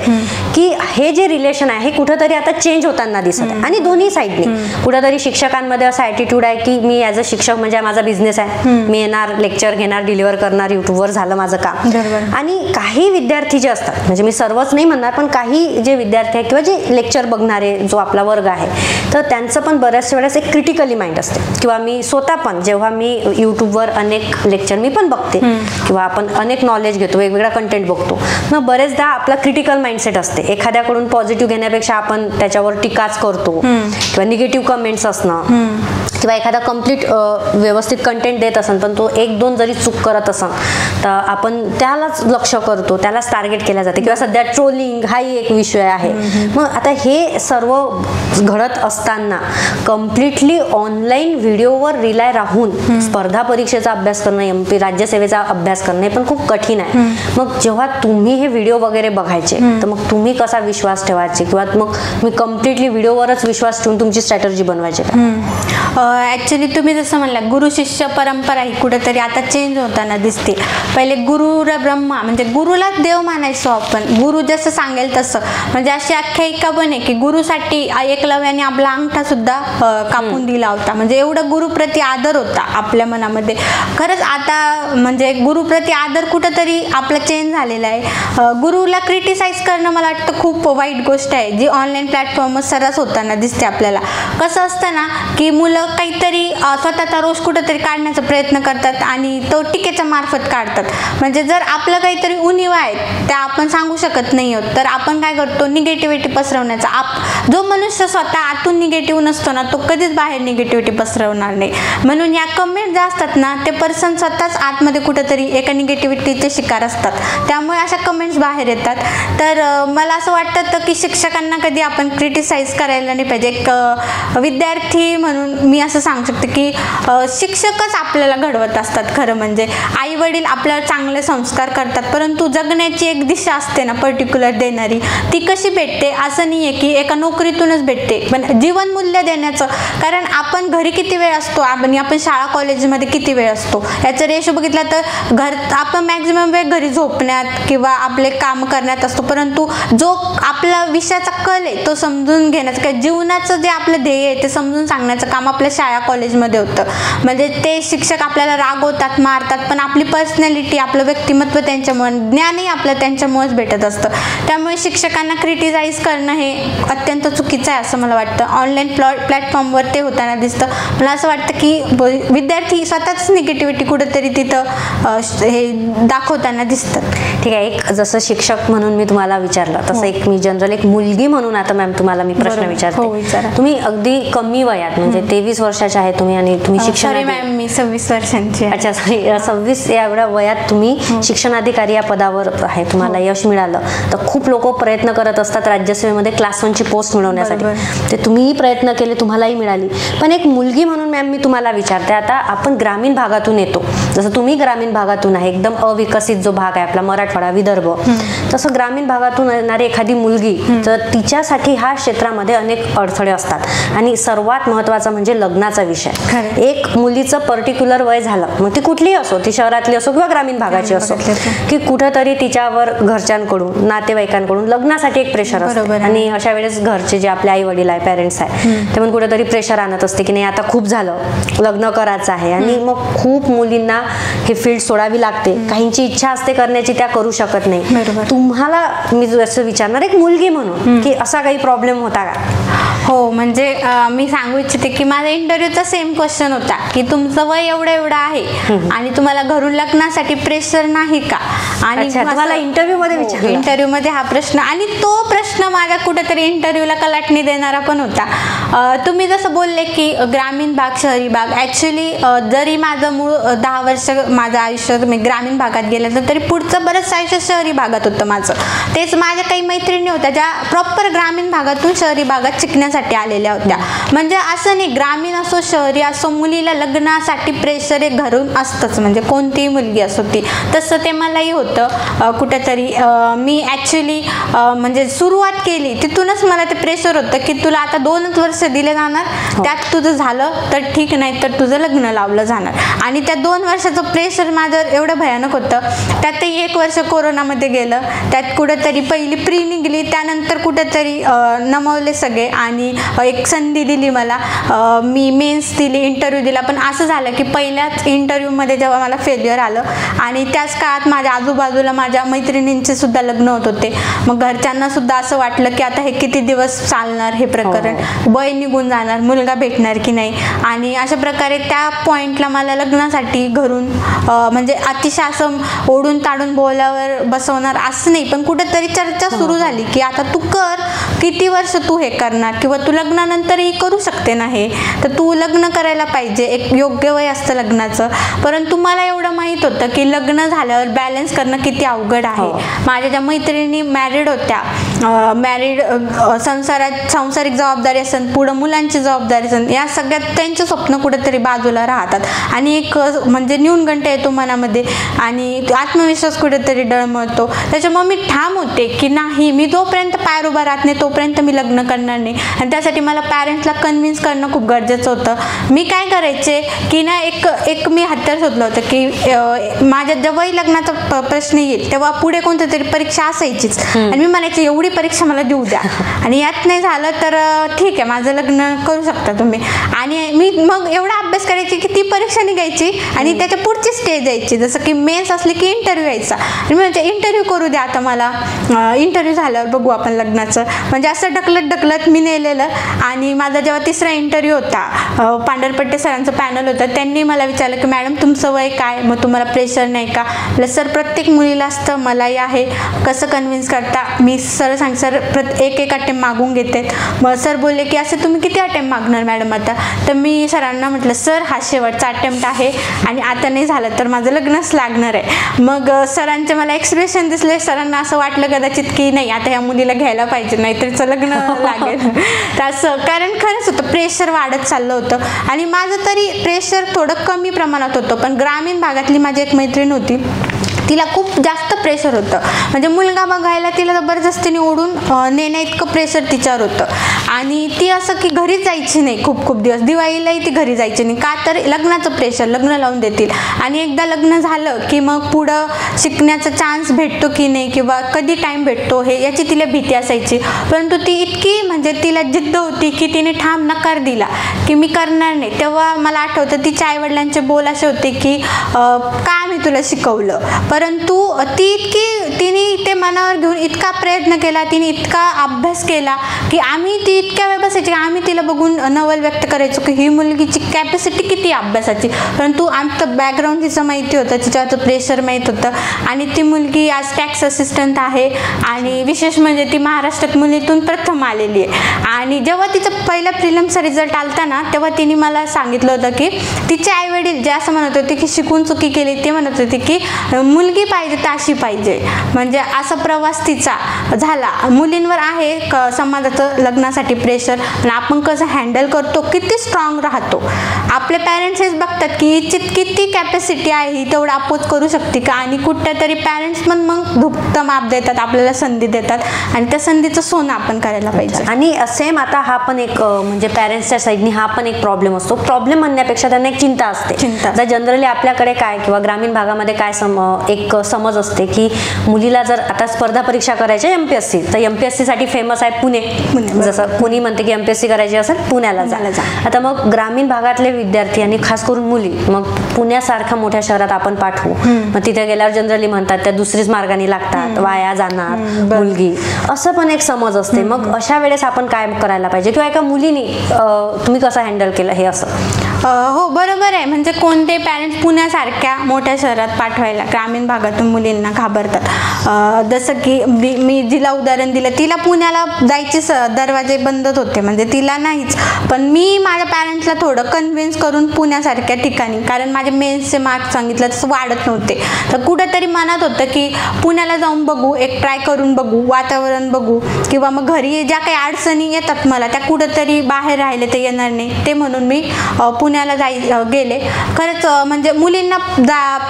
की हे जे रिलेशन आहे हे कुठंतरी आता चेंज होताना दिसत आहे. आणि दोन्ही साईडनी कुठंतरी शिक्षकांमध्ये असा ॲटिट्यूड आहे की मी ॲज अ शिक्षक म्हणजे माझा बिझनेस आहे, मी येणार, लेक्चर घेणार, डिलिव्हर करणार, युट्यूबवर झालं माझं काम. आणि काही विद्यार्थी जे असतात, म्हणजे मी सर्वच नाही म्हणणार, पण काही जे विद्यार्थी आहेत किंवा जे लेक्चर बघणारे जो आपला वर्ग आहे तर त्यांचं पण बऱ्याच वेळेस एक क्रिटिकली माइंड असते. किंवा मी स्वतः पण जेव्हा मी युट्यूबवर अनेक लेक्चर मी पण बघते किंवा आपण अनेक नॉलेज घेतो, वेगवेगळा कंटेंट बघतो, मग बरेचदा आपला क्रिटिकल माइंडसेट असते. एखाद्याकडून पॉझिटिव्ह घेण्यापेक्षा आपण त्याच्यावर टीकाच करतो किंवा निगेटिव्ह कमेंट्स असणं किंवा एखादा कम्प्लीट व्यवस्थित कंटेंट देत असेल पण तो एक दोन जरी चूक करत असेल तर आपण त्यालाच लक्ष करतो, त्यालाच टार्गेट केल्या जाते. किंवा सध्या ट्रोलिंग हाही एक विषय आहे. मग आता हे सर्व घडत असताना कम्प्लिटली ऑनलाईन व्हिडिओवर रिलाय राहून स्पर्धा परीक्षेचा अभ्यास करणं, MP राज्यसेवेचा अभ्यास करणं हे पण खूप कठीण आहे. मग जेव्हा तुम्ही हे व्हिडिओ वगैरे बघायचे तर मग तुम्ही कसा विश्वास ठेवायचे किंवा मग मी कम्प्लिटली व्हिडिओवरच विश्वास ठेवून तुमची स्ट्रॅटर्जी बनवायची का? ॲक्च्युली तुम्ही जसं म्हणला गुरु शिष्य परंपरा ही कुठेतरी आता चेंज होताना दिसते. पहिले गुरुर ब्रह्मा म्हणजे गुरुलाच देव मानायचो आपण, गुरु जसं सांगेल तसं. म्हणजे अशी आख्यायिका पण आहे की गुरुसाठी एकलव्याने आपला अंगठा सुद्धा कापून दिला होता. म्हणजे एवढं गुरुप्रती आदर होता आपल्या मनामध्ये. खरंच आता म्हणजे गुरुप्रती आदर कुठंतरी आपला चेंज झालेला आहे. गुरुला क्रिटिसाइज करणं मला वाटतं खूप वाईट गोष्ट आहे जी ऑनलाईन प्लॅटफॉर्मवर सर्रास होताना दिसते आपल्याला. कसं असतं ना की मुलं काहीतरी स्वतःचा रोष कुठंतरी काढण्याचा प्रयत्न करतात आणि तो टीकेच्या मार्फत काढतात. म्हणजे जर आपलं काहीतरी उणीव आहे त्या आपण सांगू शकत नाही आहोत तर आपण काय करतो, निगेटिव्हिटी पसरवण्याचा. जो मनुष्य स्वतः आतून निगेटिव्ह नसतो ना तो कधीच बाहेर निगेटिव्हिटी पसरवणार नाही. म्हणून या कमेंट ज्या असतात ना ते पर्सन स्वतःच आतमध्ये कुठंतरी एका निगेटिव्हिटीचे शिकार असतात, त्यामुळे अशा कमेंट्स बाहेर येतात. तर मला असं वाटतं की शिक्षकांना कधी आपण क्रिटिसाइज करायला नाही पाहिजे. एक विद्यार्थी म्हणून मी असं सांगू शकते की शिक्षकच आपल्याला घडवत असतात. खरं म्हणजे आई वडील आपल्याला चांगले संस्कार करतात परंतु जगण्याची एक दिशा असते ना पर्टिक्युलर देणारी, ती कशी भेटते असं नाही आहे की एका नोकरीतूनच भेटते, पण जीवनमूल्य देण्याचं. कारण आपण घरी किती वेळ असतो, आपण शाळा कॉलेजमध्ये किती वेळ असतो याचा रेशो बघितला तर आपण मॅक्झिमम वेळ घरी झोपण्यात किंवा आपले काम करण्यात असतो. परंतु जो आपला विषयाचा कल आहे तो समजून घेण्याचं किंवा जीवनाचं जे आपलं ध्येय आहे ते समजून सांगण्याचं काम आपल्या शाळा कॉलेजमध्ये होतं. म्हणजे ते शिक्षक आपल्याला रागवतात, मारतात, पण आपली पर्सनॅलिटी, आपलं व्यक्तिमत्व त्यांच्यामुळे, ज्ञानही आपलं त्यांच्यामुळेच भेटत असतं. त्यामुळे शिक्षकांना क्रिटिसाइज करणं हे अत्यंत चुकीचं आहे असं मला वाटतं. ऑनलाईन प्लॅटफॉर्मवर ते होताना दिसतं. मला असं वाटतं की विद्यार्थी स्वतःच निगेटिव्हिटी कुठेतरी तिथं हे दाखवताना दिसतात. ठीक आहे. एक जसं शिक्षक म्हणून मी तुम्हाला विचारलं तसं एक मी जनरल एक मुलगी म्हणून आता मॅम तुम्हाला मी प्रश्न विचारते. तुम्ही अगदी कमी वयात म्हणजे 23 वर्षाच्या आहे तुम्ही आणि तुम्ही शिक्षण, मॅम मी 26 वर्षांची. अच्छा सॉरी, 26 या एवढ्या वयात तुम्ही शिक्षणाधिकारी या पदावर आहे, तुम्हाला यश मिळालं. तर खूप लोक प्रयत्न करत असतात राज्यसेवेमध्ये क्लास 1ची पोस्ट मिळवण्यासाठी. ते तुम्हीही प्रयत्न केले, तुम्हालाही मिळाली. पण एक मुलगी म्हणून मॅम मी तुम्हाला विचारते, आता आपण ग्रामीण भागातून येतो, जसं तुम्ही ग्रामीण भागातून आहे, एकदम अविकसित जो भाग आहे आपला मराठवाडा मराठवाडा, विदर्भ, तसं ग्रामीण भागातून येणारी एखादी मुलगी तर तिच्यासाठी ह्या क्षेत्रामध्ये अनेक अडथळे असतात आणि सर्वात महत्त्वाचा म्हणजे लग्नाचा विषय. एक मुलीचं पर्टिक्युलर वय झालं, मग ती कुठलीही असो, ती शहरातली असो किंवा ग्रामीण भागाची असो, की कुठंतरी तिच्यावर घरच्यांकडून, नातेवाईकांकडून लग्नासाठी एक प्रेशर असतं. आणि अशा वेळेस घरचे जे आपले आई वडील आहे, पेरेंट्स आहे, ते पण कुठेतरी प्रेशर आणत असते की नाही आता खूप झालं, लग्न करायचं आहे. आणि मग खूप मुलींना हे फील्ड सोडावी लागते. काहींची इच्छा असते करण्याची, त्या करू शकत नाही. तुम्हाला मी असं विचारणार एक मुलगी म्हणून की असा काही प्रॉब्लेम होता का? हो, म्हणजे मी सांगू इच्छिते की माझा इंटरव्ह्यूचा सेम क्वेश्चन होता की तुमचं वय एवढं आहे आणि तुम्हाला घरून लग्नासाठी प्रेशर नाही का? आणि मला इंटरव्ह्यू मध्ये विचारलं, इंटरव्ह्यू मध्ये हा प्रश्न, आणि तो प्रश्न माझ्या कुठेतरी इंटरव्ह्यूला कलाटणी देणारा पण होता. तुम्ही जसं बोलले की ग्रामीण भाग, शहरी भाग, ऍक्च्युली जरी माझं मूळ 10 वर्ष माझं आयुष्य मी ग्रामीण भागात गेलं तरी पुढचं बरंच आयुष्य शहरी भागात होतं माझं. तेच माझ्या काही मैत्रिणी होत्या ज्या प्रॉपर ग्रामीण भागातून शहरी भागात शिकण्यासाठी आलेल्या होत्या. म्हणजे असं नाही, ग्रामीण असो शहरी असो, मुलीला लग्नासाठी प्रेशर एक घरून असतंच, म्हणजे कोणतीही मुलगी असो ती. तसं ते मलाही होतं कुठेतरी. मी ॲक्च्युली म्हणजे सुरुवात केली तिथूनच मला ते प्रेशर होतं की तुला आता 2च वर्ष दिले जाणार, त्यात तुझं झालं तर ठीक, नाही तर तुझं लग्न लावलं जाणार. आणि त्या 2 वर्षाचं प्रेशर माझं एवढं भयानक होतं. त्यातही 1 वर्ष कोरोनामध्ये गेलं, त्यात कुठेतरी पहिली प्री निघली, त्यानंतर कुठेतरी नमवले सगळे आणि एक संधी दिली मला. मी मेन्स दिली, इंटरव्ह्यू दिला, पण असं झालं की पहिल्याच इंटरव्ह्यूमध्ये जेव्हा मला फेल्युअर आलं आणि त्याच काळात माझ्या आजूबाजूला माझ्या मैत्रिणींचे सुद्धा लग्न होत होते. मग घरच्यांना सुद्धा असं वाटलं की आता हे किती दिवस चालणार हे प्रकरण, वय निघून जाणार, मुलगा भेटणार की नाही. आणि अशा प्रकारे त्या पॉईंटला मला लग्नासाठी घरून म्हणजे अतिशय असं ओढून ताडून बोलावर बसवणार असं नाही, पण कुठेतरी चर्चा सुरू झाली की आता तू कर, किती वर्ष तू हे करणार, किंवा तू लग्नानंतरही करू शकते ना हे, तर तू लग्न करायला पाहिजे, एक योग्य वय असतं लग्नाचं. परंतु मला एवढं माहीत होतं की लग्न झाल्यावर बॅलन्स करणं किती अवघड आहे. माझ्या ज्या मैत्रिणी मॅरिड होत्या, मॅरिड सांसारिक जबाबदारी असेल, पुढं मुलांची जबाबदारी असेल, या सगळ्यात त्यांचे स्वप्न कुठेतरी बाजूला राहतात आणि एक म्हणजे न्यूनगंड येतो मनामध्ये आणि आत्मविश्वास कुठेतरी डळमळतो. त्याच्यामुळे मी ठाम होते की नाही, मी जोपर्यंत पायावर उभा राहत नाही तोपर्यंत मी लग्न करणार नाही. आणि त्यासाठी मला पॅरेंट्सला कन्व्हिन्स करणं खूप गरजेचं होतं. मी काय करायचे की ना, एक मी हत्यार शोधलं होतं की माझ्या जेव्हाही लग्नाचा प्रश्न येईल तेव्हा पुढे कोणत्या तरी परीक्षा असायचीच आणि मी म्हणायचे एवढी परीक्षा मला देऊ द्या आणि यात नाही झालं तर ठीक आहे, माझं लग्न करू शकता तुम्ही. आणि मी मग एवढा अभ्यास करायची की ती परीक्षा निघायची आणि त्याच्या पुढची स्टेज यायची, जसं की मेन्स असली की इंटरव्ह्यू यायचा आणि मी म्हणजे इंटरव्ह्यू करू द्या आता मला, इंटरव्ह्यू झाल्यावर बघू आपण लग्नाचं. म्हणजे असं ढकलत मी नेलेलं. आणि माझा जेव्हा 3रा इंटरव्ह्यू होता, पांढरपट्टे सरांचं पॅनल होतं, त्यांनी मला विचारलं की मॅडम तुमचं वय काय, मग तुम्हाला प्रेशर नाही का? सर प्रत्येक मुलीला असतं, मलाही आहे, कसं कन्व्हिन्स करता? मी सर सांग सर एक अटेम्प्ट मागून घेते. मग सर बोलले की असे तुम्ही किती अटेम्प्ट मागणार मॅडम आता? तर मी सरांना म्हटलं सर हा शेवटचा अटेम्प्ट आहे आणि आता नाही झालं तर माझं लग्नच लागणार आहे. मग सरांचे मला एक्सप्रेशन दिसले, सरांना असं वाटलं कदाचित की नाही आता ह्या मुलीला घ्यायला पाहिजे, नाहीतरीचं लग्न लागेल. असं कारण खरंच होतं, प्रेशर वाढत चाललं होतं आणि माझं तरी प्रेशर थोडं कमी प्रमाणात होतं. पण ग्रामीण भागातली माझी एक मैत्रीण होती, तिला खूप जास्त प्रेशर होतं. म्हणजे मुलगा बघायला तिला जबरदस्तीने ओढून नेण्या इतकं प्रेशर तिच्यावर होतं आणि ती असं की घरी जायची नाही खूप दिवस. दिवाळीलाही ती घरी जायची नाही, का तर लग्नाचं प्रेशर, लग्न लावून देतील आणि एकदा लग्न झालं की मग पुढं शिकण्याचा चान्स भेटतो की नाही किंवा कधी टाईम भेटतो हे याची तिला भीती असायची. परंतु ती इतकी म्हणजे तिला जिद्द होती की तिने ठाम नकार दिला की मी करणार नाही. तेव्हा मला आठवतं तिच्या आईवडिलांचे बोल असे होते की का मी तुला शिकवलं. परंतु तिने ते मनावर घेऊन इतका प्रयत्न केला, तिने इतका अभ्यास केला की आम्ही ती इतक्या वेळ बसायची, आम्ही तिला बघून नवल व्यक्त करायचो की ही मुलगीची कॅपॅसिटी किती अभ्यासाची. परंतु आमचं बॅकग्राऊंड तिचं माहिती होतं, तिच्यावरचं प्रेशर माहीत होतं आणि ती मुलगी आज टॅक्स असिस्टंट आहे आणि विशेष म्हणजे ती महाराष्ट्रात मुलीतून प्रथम आलेली आहे. आणि जेव्हा तिचं पहिला प्रिलिम्सचा रिझल्ट आलता ना, तेव्हा तिने मला सांगितलं होतं की तिचे आईवडील जे असं म्हणत होते की शिकून चुकी केली, ते म्हणत होते की मुलगी पाहिजे तर अशी पाहिजे. म्हणजे असा प्रवास तिचा झाला. मुलींवर आहे समाजाचं लग्नासाठी घरासाठी प्रेशर, आणि आपण कसं हँडल करतो, किती स्ट्रॉंग राहतो. आपले पॅरेंट्स हेच बघतात की हिची किती कॅपॅसिटी आहे, ही तेवढं अपोज करू शकते का. आणि कुठेतरी पॅरेंट्स पण मग धुप्त माप देतात, आपल्याला संधी देतात, आणि त्या संधीचं सोनं आपण करायला पाहिजे. आणि सेम आता हा पण एक म्हणजे पॅरेंट्सच्या साईडनी हा पण एक प्रॉब्लेम असतो. प्रॉब्लेम म्हणण्यापेक्षा त्यांना एक चिंता असते. तर जनरली आपल्याकडे काय किंवा ग्रामीण भागामध्ये काय एक समज असते की मुलीला जर आता स्पर्धा परीक्षा करायची MPSC, तर MPSC साठी फेमस आहे पुणे. जसं कुणी म्हणते की MPSC करायची असेल पुण्याला जा. आता मग ग्रामीण भागातले विद्यार्थी आणि खास करून मुली मग पुण्यासारख्या मोठ्या शहरात आपण पाठवू, मग तिथे गेल्यावर जनरली म्हणतात त्या दुसरीच मार्गाने लागतात, वाया जाणार मुलगी, असं पण एक समज असते. मग अशा वेळेस आपण काय करायला पाहिजे किंवा एका मुलीने तुम्ही कसं हँडल केलं हे असं? हो बरोबर आहे. म्हणजे कोणते पॅरेंट्स पुण्यासारख्या मोठ्या शहरात पाठवायला ग्रामीण भागातून मुलींना घाबरतात. जसं की मी जिला उदाहरण दिलं, तिला पुण्याला जायचे दरवाजे बंदच होते, म्हणजे तिला नाहीच. पण मी माझ्या पॅरेंट्सला थोडं कन्व्हिन्स करून पुण्यासारख्या ठिकाणी, कारण माझे मेन्सचे मार्क्स सांगितलं तसं वाढत नव्हते, तर कुठेतरी मनात होतं की पुण्याला जाऊन बघू, एक ट्राय करून बघू, वातावरण बघू, किंवा मग घरी ज्या काही अडचणी येतात मला त्या कुठेतरी बाहेर राहिले ते येणार नाही, ते म्हणून मी पुण्याला गेले. खरंच म्हणजे मुलींना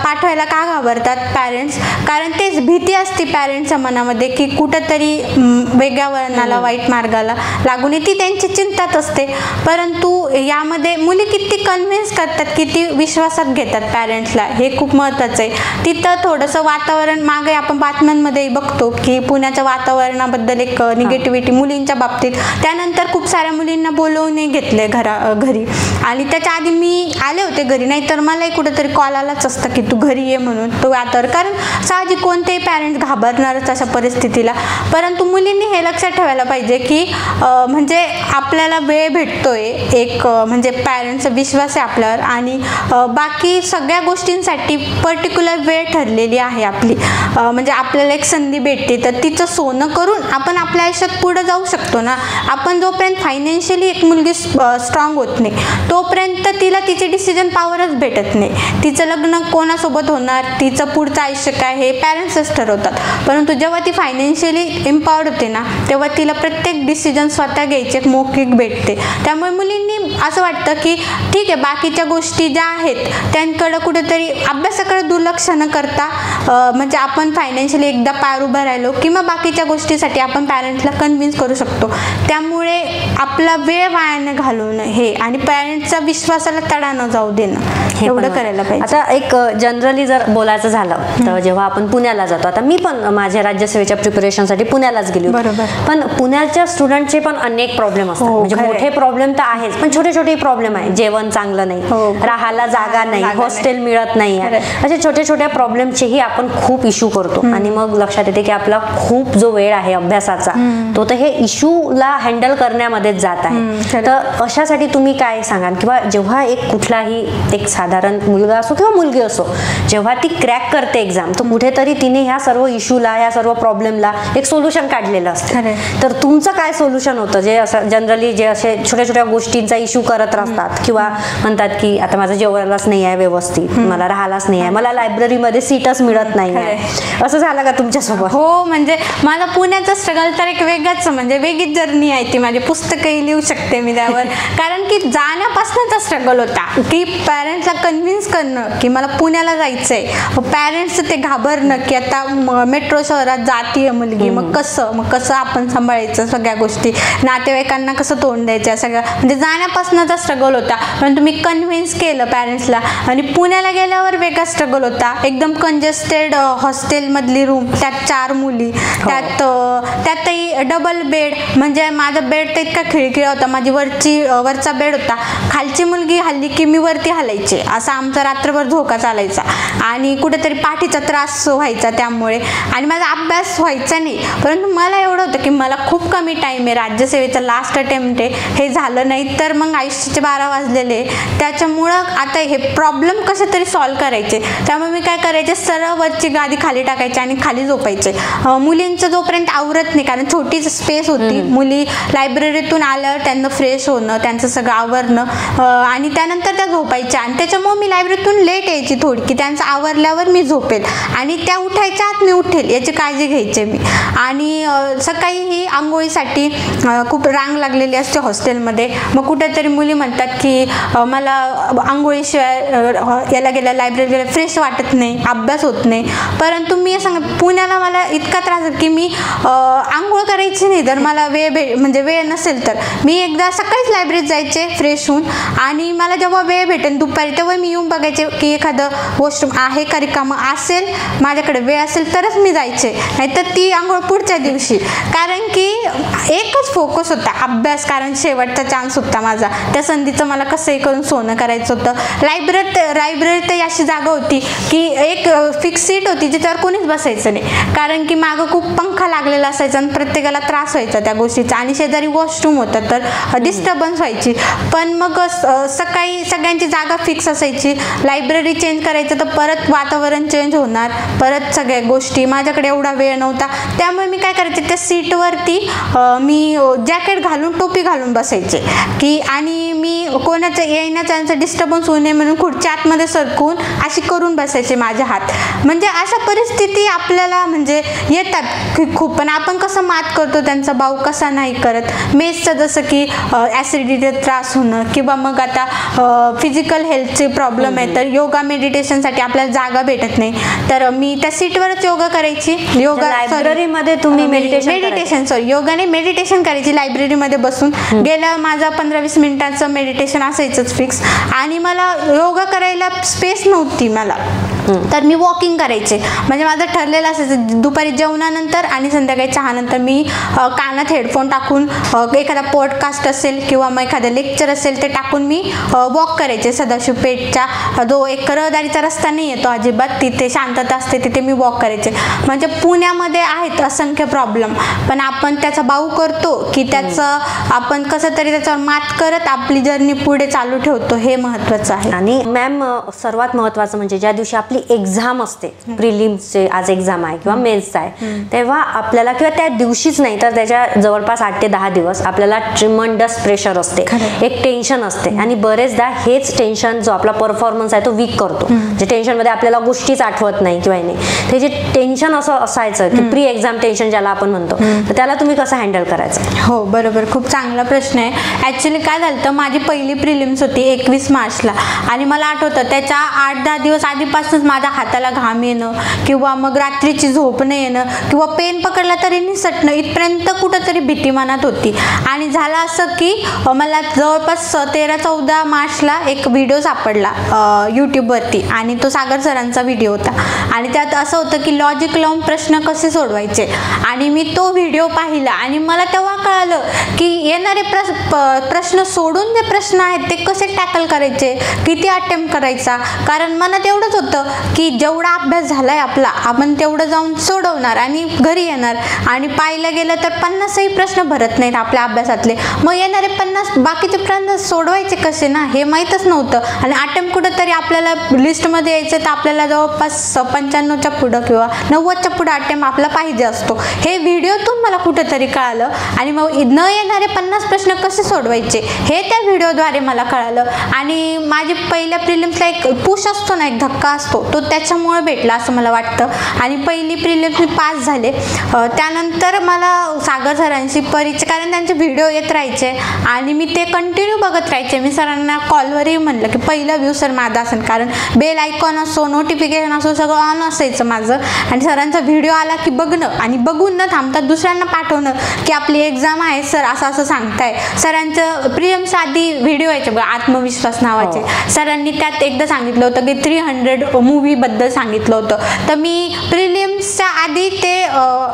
पाठवायला का घाबरतात पॅरेंट्स, कारण तेच भीती असते पॅरेंट्सच्या मनामध्ये की कुठंतरी वेगळ्या वळणाला, वाईट मार्गाला लागू नये, ती त्यांची चिंताच असते. परंतु यामध्ये मुली किती कन्व्हिन्स करतात, किती विश्वासात घेतात पॅरेंट्सला, हे खूप महत्त्वाचं आहे. तिथं थोडंसं वातावरण मागे आपण बातम्यांमध्ये बघतो की पुण्याच्या वातावरणाबद्दल एक निगेटिव्हिटी मुलींच्या बाबतीत, त्यानंतर खूप साऱ्या मुलींना बोलवून घेतले घरी, आणि त्याच्या आधी मी आले होते घरी, नाही तर मलाही कुठेतरी कॉल आलाच असतं की तू घरी ये म्हणून, तो वातावरण, कारण साहजिक कोणतेही पॅरेंट्स घाबरणारच अशा परिस्थितीला. परंतु मुलींनी हे लक्षात ठेवायला पाहिजे की म्हणजे आपल्याला वेळ भेटतोय, एक म्हणजे पॅरेंट्सचा विश्वास आहे आपल्यावर, आणि बाकी सगळ्या गोष्टींसाठी पर्टिक्युलर वेळ ठरलेली आहे आपली. म्हणजे आपल्याला एक संधी भेटते, तर तिचं सोनं करून आपण आपल्या आयुष्यात पुढे जाऊ शकतो ना. आपण जोपर्यंत फायनान्शियली एक मुलगी स्ट्रॉंग होत नाही तोपर्यंत तिला तिची डिसिजन पॉवरच भेटत नाही. तिचं लग्न कोणासोबत होणार, तिचं पुढचं आयुष्य काय, हे पॅरेंट्सच ठरवतात. परंतु जेव्हा ती फायनान्शियली एम्पॉवर्ड होते ना, तेव्हा तिला प्रत्येक डिसिजन स्वतः घ्यायची एक मोकीक भेटते. त्यामुळे मुलींनी असं वाटतं की ठीक आहे, बाकीच्या गोष्टी ज्या आहेत त्यांकडं कुठेतरी अभ्यासाकडे दुर्लक्ष न करता म्हणजे आपण फायनान्शियली एकदा पार उभं राहिलो किंवा बाकीच्या गोष्टीसाठी आपण पॅरेंट्सला कन्व्हिन्स करू शकतो. त्यामुळे आपला वेळ वाया न घालवणं हे, आणि पॅरेंट्सच्या विश्वासाला तडा न जाऊ देणं, एवढं करायला पाहिजे. आता एक जनरली जर बोलायचं झालं तर जेव्हा आपण पुण्याला जातो, आता मी पण माझ्या राज्यसेवेच्या प्रिपरेशनसाठी पुण्यालाच गेली होती, पण पुण्याच्या स्टुडंटचे पण अनेक प्रॉब्लेम असतात. म्हणजे मोठे प्रॉब्लेम तर आहेच, पण छोटे छोटे प्रॉब्लेम आहे. जेवण चांगलं नाही, राहायला जागा नाही, हॉस्टेल मिळत नाही, असे छोटे छोट्या प्रॉब्लेमचेही आपण खूप इश्यू करतो. आणि मग लक्षात येते की आपला खूप जो वेळ आहे अभ्यासाचा तो तर हे इश्यूला हँडल करण्यामध्येच जात आहे. तर अशासाठी तुम्ही काय सांगाल, किंवा जेव्हा एक कुठलाही एक साधारण मुलगा असो किंवा मुलगी असो, जेव्हा ती क्रॅक करते एक्झाम, तर कुठेतरी तिने ह्या सर्व इश्यूला, ह्या सर्व प्रॉब्लेमला एक सोल्युशन काढलेलं असतं. तर तुमचं काय सोल्युशन होतं, जे असं जनरली जे असे छोट्या छोट्या गोष्टींचा इश्यू करत राहतात किंवा म्हणतात की आता माझं जेवणालाच नाही आहे व्यवस्थित, मला राहायलाच नाही आहे, मला लायब्ररीमध्ये सीटच मिळत नाही आहे, असं झालं का तुमच्यासोबत? हो, म्हणजे माझा पुण्याचा स्ट्रगल तर एक वेगळाच, म्हणजे वेगळीच जर्नी आहे ती. माझी पुस्तकही लिहू शकते मी त्यावर, कारण की जाण्यापासूनचा स्ट्रगल होता की पॅरेंट्सला कन्व्हिन्स करणं की मला पुण्याला जायचंय, पॅरेंट्सचं ते घाबरणं की आता मेट्रो शहरात जातीय मुलगी, मग कसं आपण सांभाळायचं, सगळ्या गोष्टी, नातेवाईकांना कसं तोंड द्यायचं, सगळं म्हणजे जाण्यापासूनचा स्ट्रगल होता. पण तुम्ही कन्व्हिन्स केलं पॅरेंट्सला. आणि पुण्याला गेल्यावर वेगळा स्ट्रगल होता, एकदम कंजेस्टेड हॉस्टेलमधली रूम, त्यात 4 मुली, त्यातही डबल बेड, म्हणजे माझा बेड तर इतका खिळखिळा होता, माझी वरचा बेड होता, खालची मुलगी हल्ली की मी वरती हलायचे, असा आमचा रात्रभर झोका चालायचा, आणि कुठेतरी पाठीचा त्रास व्हायचा त्यामुळे, आणि माझा अभ्यास व्हायचा नाही. परंतु मला एवढं होतं की मला खूप कमी टाईम आहे, राज्यसेवेचा लास्ट अटेम्प्ट आहे, हे झालं नाही तर मग आयुष्याचे 12 वाजलेले, त्याच्यामुळं आता हे प्रॉब्लेम कसे तरी सॉल्व्ह करायचे. त्यामुळे मी काय करायचे, सरळ वरची गादी खाली टाकायची आणि खाली झोपायचे. मुलींचं जोपर्यंत आवरत नाही, कारण छोटी स्पेस होती, मुली लायब्ररीतून आल्यावर त्यांना फ्रेश होणं, त्यांचं सगळं आवरणं आणि त्यानंतर त्या झोपायच्या. आणि त्याच्यामुळे मी लायब्ररीतून लेट यायची थोडी, की त्यांचं आवरल्यावर मी झोपेल आणि त्या उठायच्या आत मी उठेल याची काळजी घ्यायचे मी. आणि सकाळी ही आंघोळीसाठी खूप रांग लागलेली असते हॉस्टेलमध्ये. मग कुठेतरी मुली म्हणतात की मला आंघोळीशिवाय याला गेल्या लायब्ररीला फ्रेश वाटत नाही, अभ्यास होत नाही. परंतु मी पुण्याला मला इतका त्रास आहे की मी आंघोळ करायची नाही तर मला म्हणजे वेळ नसेल तर मी एकदा सकाळीच लायब्ररीत जायचे फ्रेश होऊन. आणि मला जेव्हा वेळ भेटेल दुपारी तेव्हा मी येऊन बघायचे की एखादं वॉशरूम आहे का रिकामं असेल, माझ्याकडे वेळ असेल तरच मी जायचे, नाहीतर ती आंघोळ पुढच्या दिवशी. कारण की एकच फोकस होता अभ्यास, कारण शेवटचा चान्स होता माझा. त्या संधीचं मला कसंही करून सोनं करायचं होतं. लायब्ररीत अशी जागा होती की एक फिक्स सीट होती जिच्यावर कोणीच बसायचं नाही, कारण की मागं खूप पंखा लागलेला असायचा आणि प्रत्येकाला त्रास व्हायचा त्या गोष्टीचा. आणि शेजारी वॉशरूम होतं तर डिस्टर्बन्स व्हायची. पण मग सकाळी सगळ्यांची जागा फिक्स असायची. लायब्ररी चेंज करायचं तर परत वातावरण चेंज होणार, परत सगळ्या गोष्टी. माझ्याकडे एवढा वेळ नव्हता, त्यामुळे मी काय करायचे त्या सीटवरती मी जॅकेट घालून टोपी घालून बसायचे की. आणि मी कोणाचं येण्याचं डिस्टर्बन्स होऊ नये म्हणून खुर्च्या आतमध्ये सरकून अशी करून बसायचे माझे हात. म्हणजे अशा परिस्थिती आपल्याला म्हणजे येतात खूप, पण आपण कसं मात करतो त्यांचा भाव कसा नाही करत. मेसचं जसं की ॲसिडिटीचा त्रास होणं किंवा मग आता फिजिकल हेल्थचे प्रॉब्लेम आहे तर योगा मेडिटेशनसाठी आपल्याला जागा भेटत नाही, तर मी त्या सीटवरच योगा करायची. योगा लायब्ररीमध्ये तुम्ही मेडिटेशन योगा नाही मेडिटेशन करायची लायब्ररीमध्ये बसून. गेल्या माझा 15-20 मिनिटांचं मेडिटेशन असायचंच फिक्स. आणि मला योगा करायला स्पेस नव्हती मला, तर मी वॉकिंग करायचे. म्हणजे माझं ठरलेलं असायचं दुपारी जेवणानंतर आणि संध्याकाळी चहानंतर मी कानात हेडफोन टाकून एखादा पॉडकास्ट असेल किंवा मग एखादं लेक्चर असेल ते टाकून मी वॉक करायचे. सदाशिव पेठच्या जो एक रहदारीचा रस्ता नाही आहे तो अजिबात, तिथे शांतता असते, तिथे मी वॉक करायचे. म्हणजे पुण्यामध्ये आहेत असंख्य प्रॉब्लेम, पण आपण त्याचा बाऊ करतो की त्याचं आपण कसं तरी त्याच्यावर मात करत आपली जर्नी पुढे चालू ठेवतो, हे महत्त्वाचं आहे. आणि मॅम सर्वात महत्त्वाचं म्हणजे ज्या दिवशी आपली एक्झाम असते, प्रिलिम्सचे आज एक्झाम आहे किंवा मेन्सचा आहे, तेव्हा आपल्याला किंवा त्या दिवशीच नाही तर त्याच्या जवळपास 8 ते 10 दिवस आपल्याला ट्रिमंडस प्रेशर असते, एक टेन्शन असते. आणि बरेचदा हेच टेन्शन जो आपला परफॉर्मन्स आहे तो वीक करतो. जे टेन्शनमध्ये आपल्याला गोष्टीच आठवत नाही किंवा नाही, ते जे टेन्शन असं असायचं की प्री एक्झाम टेन्शन ज्याला आपण म्हणतो, तर त्याला तुम्ही कसं हँडल करायचं? हो बरोबर, खूप चांगला प्रश्न आहे. ॲक्च्युली काय झालं तर माझी पहिली प्रिलिम्स होती 21 मार्चला आणि मला आठवतं त्याच्या 8-10 दिवस आधीपासूनच माझ्या हाताला घाम येणं किंवा मग रात्रीची झोप न येणं किंवा पेन पकडला तरी निसटणं इथपर्यंत कुठंतरी भीती मनात होती. आणि झालं असं की मला जवळपास 13-14 मार्चला एक व्हिडिओ सापडला यूट्यूबवरती आणि तो सागर सरांचा व्हिडिओ होता. आणि त्यात असं होतं की लॉजिक लावून प्रश्न कसे सोडवायचे. आणि मी तो व्हिडिओ पाहिला आणि मला तेव्हा कळालं की येणारे प्रश्न सोडून जे प्रश्न आहेत ते कसे टॅकल करायचे, किती अटेम्प्ट करायचा. कारण मनात एवढंच होतं की जेवढा अभ्यास झालाय आपला आपण तेवढं जाऊन सोडवणार आणि घरी येणार. आणि पाहिलं गेलं तर 50ही प्रश्न भरत नाहीत आपल्या अभ्यासातले, मग येणारे 50 बाकीचे प्रश्न सोडवायचे कसे ना हे माहीतच नव्हतं. आणि अटेम्प्ट कुठंतरी आपल्याला लिस्टमध्ये यायचं तर आपल्याला जवळपास 95च्या पुढं किंवा 90च्या पुढं अटेम्प्ट आपला पाहिजे असतो, हे व्हिडिओतून मला कुठंतरी कळालं. आणि मग न येणारे 50 प्रश्न कसे सोडवायचे हे त्या व्हिडिओद्वारे मला कळालं. आणि माझी पहिल्या प्रिलिम्सला एक पुश असतो ना, एक धक्का असतो, तो त्याच्यामुळे भेटला असं मला वाटतं. आणि पहिली प्रिलिम्स मी पास झाले. त्यानंतर मला सागर सरांशी परिचय, कारण त्यांचे व्हिडिओ येत राहायचे आणि मी ते कंटिन्यू बघत राहायचे. मी सरांना कॉलवरही म्हणलं की पहिला व्ह्यू सर माझा असेल, कारण बेल आयकॉन असो नोटिफिकेशन असो सगळं ऑन असायचं माझं. आणि सरांचा व्हिडिओ आला की बघणं आणि बघून न थांबता दुसऱ्यांना पाठवणं की आपली एक्झाम आहे सर असं असं सांगताय. सरांचं प्रिलिम्स आधी व्हिडिओ यायचे बघा आत्मविश्वास नावाचे, सरांनी त्यात एकदा सांगितलं होतं की 300 मूवीबद्दल सांगितलं होतं. तर मी प्रिलिम्सच्या आधी ते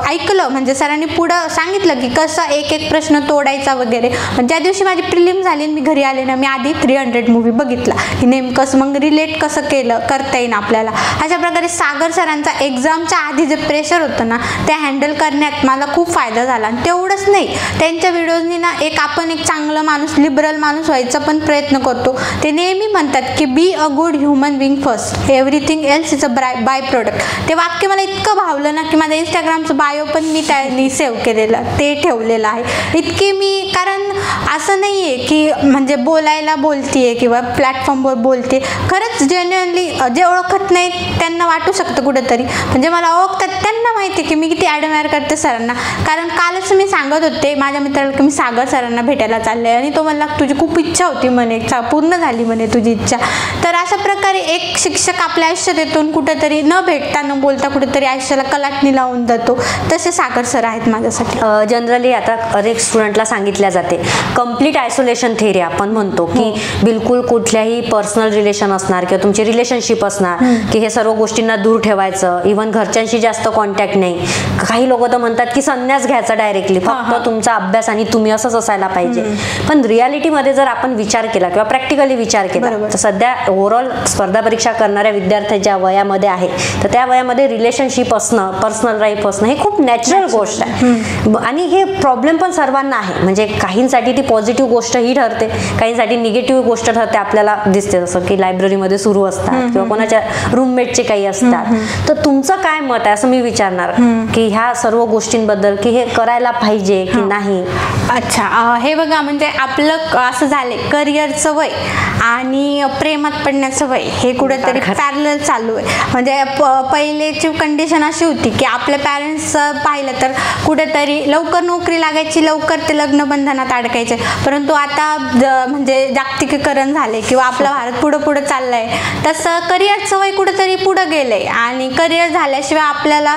ऐकलं, म्हणजे सरांनी पुढं सांगितलं की कसा एक एक प्रश्न तोडायचा वगैरे. ज्या दिवशी माझी प्रिलिम्स झाली मी घरी आले ना, मी आधी 300 मूवी बघितला की नेमकं मग रिलेट कसं करता येईल आपल्याला. अशा प्रकारे सागर सरांचा एक्झामच्या आधी जे प्रेशर होतं ना ते हँडल करण्यात मला खूप फायदा झाला. आणि तेवढंच नाही, त्यांच्या व्हिडिओजनी ना आपण एक चांगलं माणूस, लिबरल माणूस व्हायचा पण प्रयत्न करतो. ते नेहमी म्हणतात की be a good human being first, everything else is a by product. ते वाक्य मला इतकं भावलं ना की माझ्या इंस्टाग्रामचं बायो पण मी त्यांनी सेव्ह केलेलं, ते ठेवलेलं आहे. इतकी मी, कारण असं नाही आहे की म्हणजे बोलायला बोलते किंवा प्लॅटफॉर्मवर बोलते, खरंच जेन्युअनली जे ओळखत नाही त्यांना वाटू शकतं कुठेतरी, म्हणजे मला ओळखतात त्यांना माहिती आहे की मी किती ॲडमायर करते सरांना. कारण कालच मी सांगत होते माझ्या मित्राला की मी सागर सरांना भेटायला चालले आणि तो म्हणला तुझी खूप इच्छा होती म्हणे, पूर्ण झाली म्हणे तुझी इच्छा. तर अशा प्रकारे एक शिक्षक आपल्या आयुष्यात येतो कुठेतरी न भेटता न बोलता कुठेतरी आयुष्याला कलाटणी लावून जातो. तसे सागर सर आहेत माझ्यासाठी. जनरली आता हरेक स्टुडंटला सांगितल्या जाते कम्प्लीट आयसोलेशन थेअरी आपण म्हणतो की बिलकुल कुठल्याही पर्सनल रिलेशन असणार किंवा तुमची रिलेशनशिप असणार की हे सर्व गोष्टींना दूर ठेवायचं, इव्हन घरच्यांशी जास्त कॉन्टॅक्ट नाही. काही लोक तर म्हणतात की संन्यास घ्यायचा डायरेक्टली, फक्त तुमचा अभ्यास आणि तुम्ही असंच असायला पाहिजे. पण रियालिटीमध्ये जर आपण विचार केला किंवा प्रॅक्टिकली विचार केला तर सध्या ओव्हरऑल स्पर्धा परीक्षा करणाऱ्या विद्यार्थ्यांच्या वयामध्ये आहे तर त्या वयामध्ये रिलेशनशिप असणं, पर्सनल लाईफ असणं हे खूप नॅचरल गोष्ट आहे. आणि हे प्रॉब्लेम पण सर्वांना आहे, म्हणजे काहींसाठी ती पॉझिटिव्ह गोष्ट ही ठरते, काहींसाठी निगेटिव्ह गोष्ट ठरते. आपल्याला दिसते जसं की लायब्ररीमध्ये सुरू असतात किंवा कोणाच्या रूममेटचे काही असतात. तर तुमचं काय मत आहे असं मी विचारणार की ह्या सर्व गोष्टींबद्दल की हे करायला पाहिजे की नाही? अच्छा, हे बघा म्हणजे आपलं असं झालंय करिअरचं वय आणि प्रेमात पडण्याचं वय हे कुठेतरी पॅरलल चालू आहे. म्हणजे पहिलेची कंडिशन अशी होती की आपल्या पॅरेंट्स पाहिलं तर कुठेतरी लवकर नोकरी लागायची, लवकर ते लग्न बंधनात अडकायचे. परंतु आता म्हणजे जागतिकीकरण झाले किंवा आपला भारत पुढं पुढं चाललाय तसं करिअरचं वय कुठेतरी पुढं गेलंय आणि करिअर झाल्याशिवाय आपल्याला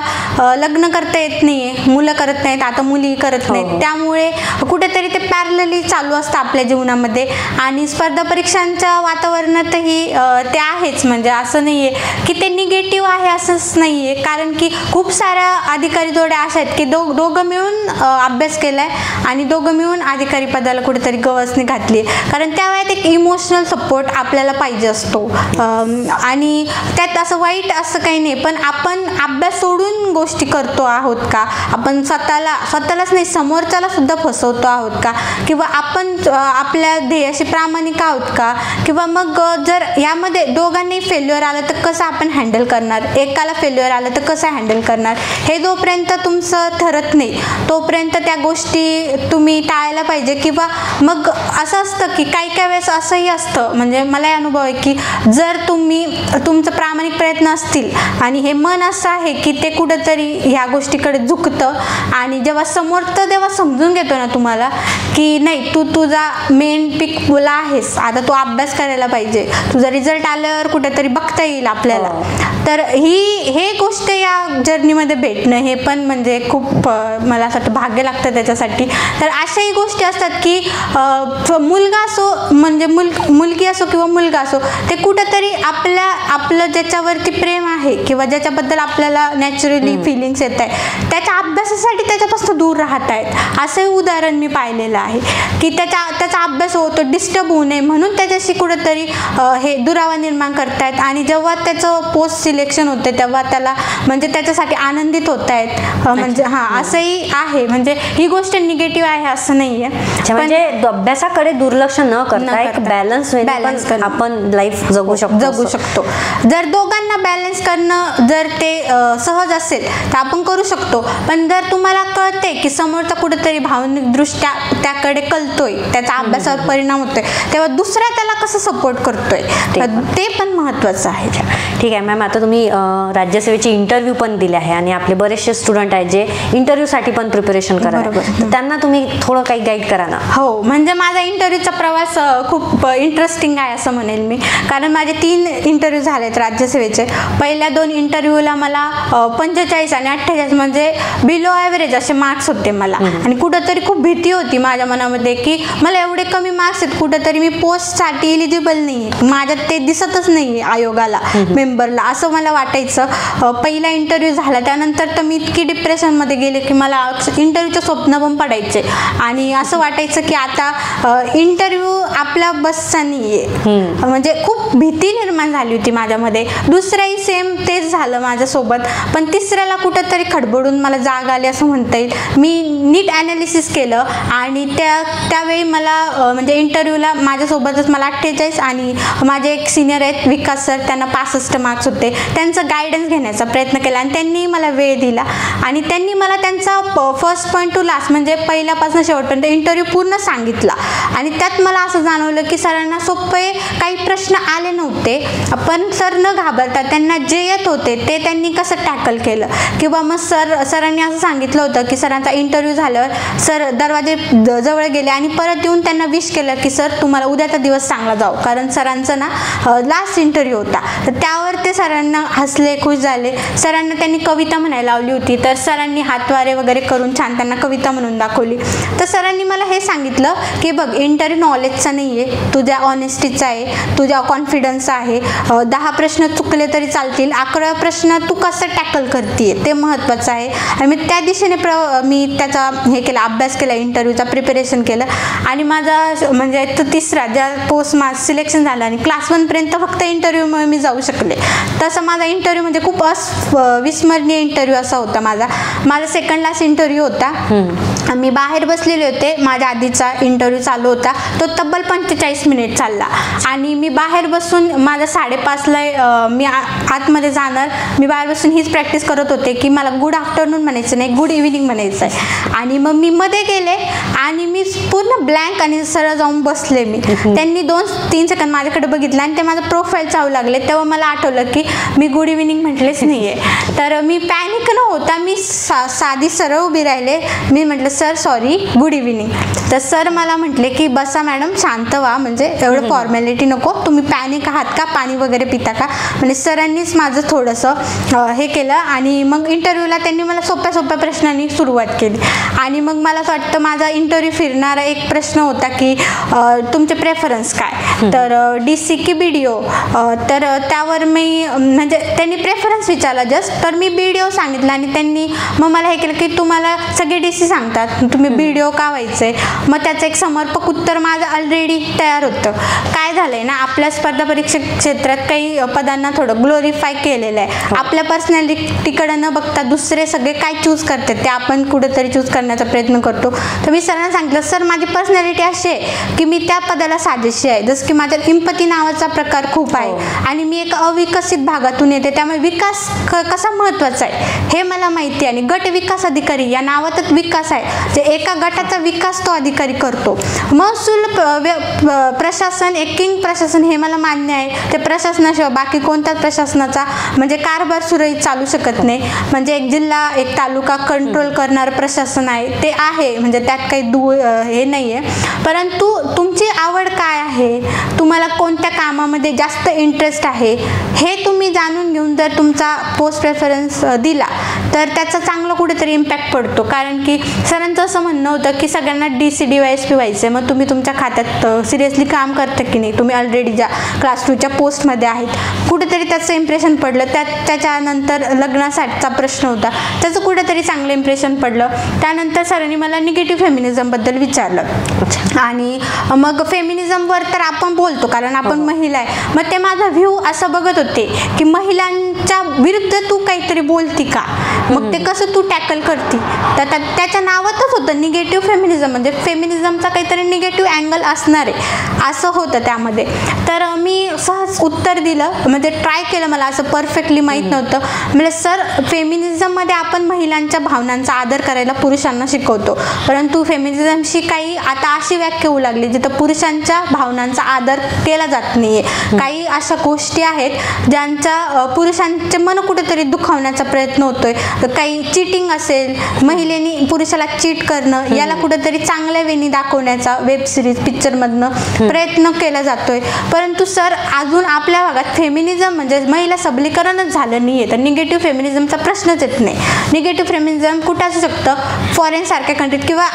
लग्न करता येत नाहीये, मुलं करत नाहीत, आता मुली करत नाहीत. त्यामुळे कुठेतरी ते पॅरलली चालू असतं आपल्या जीवनामध्ये. आणि स्पर्धा परीक्षांच्या वातावरणातही ते आहेच, म्हणजे असं नाहीये की ते निगेटिव्ह आहे असंच नाहीये. कारण की खूप साऱ्या अधिकारी जोड्या अशा आहेत की दोघं मिळून अभ्यास केलाय आणि दोघं मिळून अधिकारी पदाला कुठेतरी गवसणी घातली. कारण त्या वेळेत एक इमोशनल सपोर्ट आपल्याला पाहिजे असतो आणि त्यात असं वाईट असं काही नाही. पण आपण अभ्यास सोडून गोष्टी करतो आहोत का, आपण स्वतःलाच नाही समोरच्याला सुद्धा फसवतो आहोत का, किंवा आपण आपल्या ध्येयाशी प्रामाणिक आहोत का, किंवा मग जर यामध्ये दोघांनी फेल्युअर आलं तर कसं आपण हँडल करणार, एकाला फेल्युअर आलं तर कसं हँडल करणार, हे जोपर्यंत तुमचं ठरत नाही तोपर्यंत त्या गोष्टी तुम्ही टाळायला पाहिजे. किंवा मग असं असतं की काही वेळेस असंही असतं, म्हणजे मला अनुभव आहे की जर तुमचं प्रामाणिक प्रयत्न असतील आणि हे मन असं आहे की ते कुठंतरी ह्या गोष्टीकडे झुकतं आणि जेव्हा समोरचं तेव्हा समजून घेतो ना तुम्हाला की नाही तू तुझा मेन पिक बोला आहेस, आता तू अभ्यास करायला पाहिजे, तुझा रिझल्ट आल्यावर कुठेतरी बघता येईल आपल्याला. तर हे गोष्ट या जर्नीमध्ये भेटणं हे पण म्हणजे खूप मला असं वाटतं भाग्य लागतं त्याच्यासाठी. तर अशाही गोष्टी असतात की मुलगा असो म्हणजे मुलगी असो किंवा मुलगा असो, ते कुठंतरी आपलं ज्याच्यावरती प्रेम आहे किंवा ज्याच्याबद्दल आपल्याला नॅचरली फिलिंग्स येत आहे त्याच्या अभ्यासासाठी त्याच्यापासून दूर राहत आहेत. असंही उदाहरण मी पाहिलेलं आहे की त्याचा अभ्यास होतो, डिस्टर्ब होऊ नये म्हणून त्याच्याशी कुठंतरी हे दुरावा निर्माण करतायत आणि जेव्हा त्याचं पोस्ट सिलेक्शन होते तेव्हा त्याला म्हणजे त्याच्यासाठी आनंदित होत आहेत. म्हणजे असंही आहे, म्हणजे ही गोष्ट निगेटिव्ह आहे असं नाहीये. म्हणजे अभ्यासाकडे दुर्लक्ष न करता एक बॅलन्स आपण लाईफ जगू शकतो. जर दोघांना बॅलन्स करणं जर ते सहज असेल तर आपण करू शकतो. पण जर तुम्हाला कळते की समोरचा कुठेतरी भावनिक दृष्ट्या त्याकडे कलतोय, त्याचा अभ्यासावर परिणाम होतोय, तेव्हा दुसरा त्याला कसं सपोर्ट करतोय ते पण महत्त्वाचं आहे. ठीक आहे मॅम, आता तुम्ही राज्यसेवेची इंटरव्ह्यू पण दिले आहे आणि आपले बरेचसे स्टुडंट आहेत जे इंटरव्ह्यूसाठी पण प्रिपरेशन करतात, तर त्यांना तुम्ही थोडं काही गाईड करा ना. हो, म्हणजे माझा इंटरव्ह्यूचा प्रवास खूप इंटरेस्टिंग आहे असं म्हणेल मी. कारण माझे 3 इंटरव्ह्यू झालेत राज्यसेवेचे. पहिल्या 2 इंटरव्ह्यूला मला 45 आणि 48 म्हणजे बिलो ॲव्हरेज असे मार्क्स होते मला. आणि कुठंतरी खूप भीती होती माझ्या मनामध्ये की मला एवढे कमी मार्क्स आहेत, कुठंतरी मी पोस्टसाठी इलिजिबल नाही आहे, माझ्यात ते दिसतच नाही आयोगाला मेंबरला, असं मला वाटायचं. पहिला इंटरव्ह्यू झाला त्यानंतर तर मी इतकी डिप्रेशनमध्ये गेले की मला इंटरव्ह्यूचं स्वप्न पण पडायचे आणि असं वाटायचं की आता इंटरव्ह्यू आपल्या बसचा नाही आहे. म्हणजे खूप भीती निर्माण झाली होती माझ्यामध्ये. दुसऱ्याही सेम तेच झालं माझ्यासोबत. पण तिसऱ्याला कुठंतरी खडबडून मला जाग आली असं म्हणता येईल. मी नीट ॲनालिसिस केलं आणि त्यावेळी मला म्हणजे इंटरव्ह्यूला माझ्यासोबतच मला 48 आणि माझे एक सिनियर आहेत विकास सर, त्यांना 65 मार्क्स होते. त्यांचं गायडन्स घेण्याचा प्रयत्न केला आणि त्यांनी मला वेळ दिला आणि त्यांनी मला त्यांचा फर्स्ट पॉईंट टू लास्ट म्हणजे पहिल्यापासून शेवटपर्यंत इंटरव्ह्यू पूर्ण सांगितला आणि त्यात मला असं जाणवलं की सरांना सोपे काही प्रश्न आले नव्हते, पण सर न घाबरता त्यांना जे येत होते ते त्यांनी कसं टॅकल केलं. किंवा मग सरांनी असं सांगितलं होतं की सरांचा इंटरव्ह्यू झाल्यावर सर दरवाजे जवळ गेले आणि परत येऊन त्यांना विश केलं की सर तुम्हाला उद्याचा दिवस चांगला जाऊ, कारण सरांचा ना लास्ट इंटरव्ह्यू होता. तर त्यावर ते सरांना हसले, खुश झाले. सरांना त्यांनी कविता म्हणायला लावली होती, तर सरांनी हातवारे वगैरे करून छान त्यांना कविता म्हणून दाखवली. तर सरांनी मला हे सांगितलं की बघ, इंटरव्ह्यू नॉलेजचा नाही आहे, तुझ्या ऑनेस्टीचा आहे, तुझ्या कॉन्फिडन्सचा आहे. 10 प्रश्न चुकले तरी चालतील, 11 प्रश्न तू कसं टॅकल करते ते महत्त्वाचं आहे. आणि मी त्या दिशेने मी त्याचा हे केला, अभ्यास केला, इंटरव्ह्यूचा प्रिपरेशन केलं आणि माझा म्हणजे तो तिसरा ज्या पोस्ट माझं सिलेक्शन झालं आणि क्लास 1 पर्यंत फक्त इंटरव्ह्यूमुळे मी जाऊ शकले. तसं माझा इंटरव्ह्यू म्हणजे खूप विस्मरणीय इंटरव्ह्यू असा होता. माझा सेकंड लास्ट इंटरव्ह्यू होता. मी बाहेर बसलेले होते, माझ्या आधीचा इंटरव्ह्यू चालू होता, तो तब्बल 45 मिनिट चालला आणि मी बाहेर बसून माझा 5:30ला मी आतमध्ये जाणार. मी बाहेर बसून हीच प्रॅक्टिस करत होते की मला गुड आफ्टरनून म्हणायचं नाही, गुड इव्हिनिंग म्हणायचं आहे. आणि मग मी मध्ये गेले आणि मी पूर्ण ब्लँक आणि सरळ जाऊन बसले. त्यांनी 2-3 सेकंद माझ्याकडे बघितलं आणि ते माझं प्रोफाईल चालू लागले. तेव्हा मला आठवलं की मी गुड इव्हिनिंग म्हटलेच नाही आहे. तर मी पॅनिक न होता मी साधी सरळ उभी राहिले. मी म्हटलं सर सॉरी, गुड इव्हिनिंग. तर सर मला म्हटले की बसा मॅडम, शांत व्हा, म्हणजे एवढं फॉर्मॅलिटी नको, तुम्ही पॅनिक आहात का, पाणी वगैरे पिता का. म्हणजे सरांनीच माझं थोडंसं हे केलं आणि मग इंटरव्ह्यूला त्यांनी मला सोप्या प्रश्नांनी सुरुवात केली. आणि मग मला असं वाटतं माझा इंटरव्ह्यू फिरणारा एक प्रश्न होता की तुमचे प्रेफरन्स काय, तर DC की BDO. तर त्यावर मी म्हणजे त्यांनी प्रेफरन्स विचारला जस्ट, तर मी BDO सांगितलं आणि त्यांनी मग मला हे केलं की तुम्हाला सगळे DC सांगतात, तुम्ही BDO का व्हायचं आहे. मग त्याचं एक समर्पक उत्तर माझं ऑलरेडी तयार होतं. काय झालं आहे ना, आपल्या स्पर्धा परीक्षा क्षेत्रात काही पदांना थोडं ग्लोरिफाय केलेलं आहे. आपल्या पर्सनॅलिटीकडे न बघता दुसरे सगळे काय चूज करतात ते आपण कुठेतरी चूज करण्याचा प्रयत्न करतो. तर मी सरांना सांगितलं सर माझी पर्सनॅलिटी अशी आहे की मी त्या पदाला साजेशी आहे, जसं की माझ्या इम्पती नावाचा प्रकार खूप आहे आणि मी एक अविकसित भागातून येते, त्यामुळे विकास कसा महत्त्वाचा आहे हे मला माहिती आहे. आणि गट विकास अधिकारी या नावातच विकास आहे, जे एका गटाचा विकास तो अधिकारी करतो. महसूल प्रशासन, एक किंग प्रशासन हे मला मान्य आहे. ते प्रशासनाशिवाय बाकी कोणत्याच प्रशासनाचा म्हणजे कारभार सुरळीत चालू शकत नाही. म्हणजे एक जिल्हा, एक तालुका कंट्रोल करणारं प्रशासन आहे ते आहे, म्हणजे त्यात काही हे नाही आहे. परंतु तुमची आवड काय आहे, तुम्हाला कोणत्या कामामध्ये जास्त इंटरेस्ट आहे हे तुम्ही जाणून घेऊन जर तुमचा पोस्ट प्रेफरन्स दिला तर त्याचा चांगला कुठेतरी इम्पॅक्ट पडतो. कारण की सरांचं असं म्हणणं होतं की सगळ्यांना DC DYSP व्हायचं, मग तुम्ही तुमच्या खात्यात सिरियसली काम करता की नाही, तुम्ही ऑलरेडी ज्या क्लास 2च्या पोस्टमध्ये आहेत. कुठेतरी त्याचं इम्प्रेशन पडलं. त्याच्यानंतर लग्नासाठीचा प्रश्न होता, त्याचं कुठेतरी चांगलं इम्प्रेशन पडलं. त्यानंतर सरांनी मला निगेटिव्ह फेमिनिझमबद्दल विचारलं आणि मग फेमिनिझमवर तर आपण बोलतो कारण आपण महिला आहे. मग ते माझा व्ह्यू असं बघत होते की महिलांच्या विरुद्ध तू काहीतरी बोलती का, मग ते कसं तू टॅकल करती. तर त्याच्या नावातच होतं निगेटिव्ह फेमिनिझम, म्हणजे फेमिनिझमचा काहीतरी निगेटिव्ह अँगल असणार आहे असं होतं त्यामध्ये. तर मी सहज उत्तर दिलं, म्हणजे ट्राय केलं. मला असं परफेक्टली माहीत नव्हतं. म्हणजे सर फेमिनिझममध्ये आपण महिलांच्या भावनांचा आदर करायला पुरुषांना शिकवतो, परंतु फेमिनिझमशी काही आता अशी व्याख्या होऊ लागली जिथं पुरुषांच्या भावनांचा आदर केला जात नाही आहे. काही अशा गोष्टी आहेत ज्यांचा पुरुषांचे मन कुठेतरी दुखावण्याचा प्रयत्न होतोय. काही चिटिंग असेल, महिलेनी पुरुषाला चीट करणं, याला कुठेतरी चांगल्या वेळी दाखवण्याचा वेब सिरीज, पिक्चरमधनं प्रयत्न केला जातोय. परंतु सर अजून आपल्या भागात फेमिनिझम म्हणजे महिला सबलीकरणच झालं नाही आहे, तर निगेटिव्ह फेमिनिझमचा प्रश्नच येत नाही. निगेटिव्ह फेमिनिझम कुठं असू शकतं, फॉरेन सारख्या कंट्रीत किंवा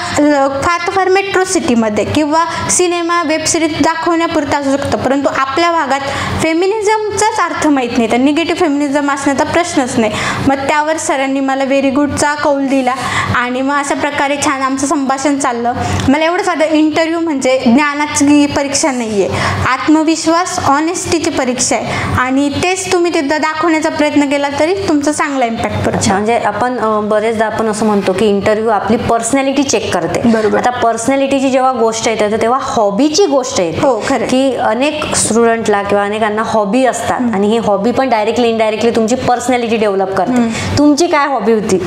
फार मेट्रो सिटीमध्ये किंवा सिनेमा वेब सिरीज दाखवण्यापुरतं असू शकतं. परंतु आपल्या भागात फेमिनिझमचाच अर्थ माहीत नाही, तर निगेटिव्ह फेमिनिझम असण्याचा प्रश्नच नाही. मग त्यावर सरांनी मला व्हेरी गुडचा कौल दिला आणि मग अशा प्रकारे छान आमचं संभाषण चाललं. मला एवढंच वाटतं इंटरव्ह्यू म्हणजे ज्ञानाची परीक्षा परीक्षा नाही आहे, आत्मविश्वास ऑनेस्टीची परीक्षा आहे आणि तेच तुम्ही तिथं दाखवण्याचा प्रयत्न केला तरी तुमचा चांगला इम्पॅक्ट पडतो. अच्छा, म्हणजे आपण बरेचदा आपण असं म्हणतो की इंटरव्ह्यू आपली पर्सनॅलिटी चेक करते. बरोबर. आता पर्सनॅलिटीची जेव्हा गोष्ट येते तर तेव्हा हॉबीची गोष्ट येते. हो, खरं. की अनेक स्टुडंटला किंवा अनेकांना हॉबी असतात आणि ही हॉबी पण डायरेक्टली इनडायरेक्टली तुमची पर्सनॅलिटी डेव्हलप करते. तुमची काय हॉबी होती?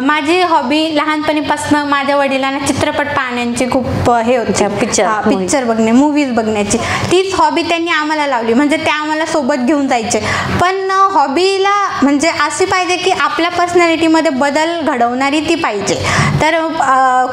माझी हॉबी लहानपणीपासून माझ्या वडिलांना चित्रपट पाहण्याची खूप हे होते, पिक्चर बघणे, मूवीज बघण्याची. तीच हॉबी त्यांनी आम्हाला लावली, म्हणजे ते आम्हाला सोबत घेऊन जायचे. पण हॉबीला म्हणजे अशी पाहिजे की आपल्या पर्सनॅलिटीमध्ये बदल घडवणारी ती पाहिजे. तर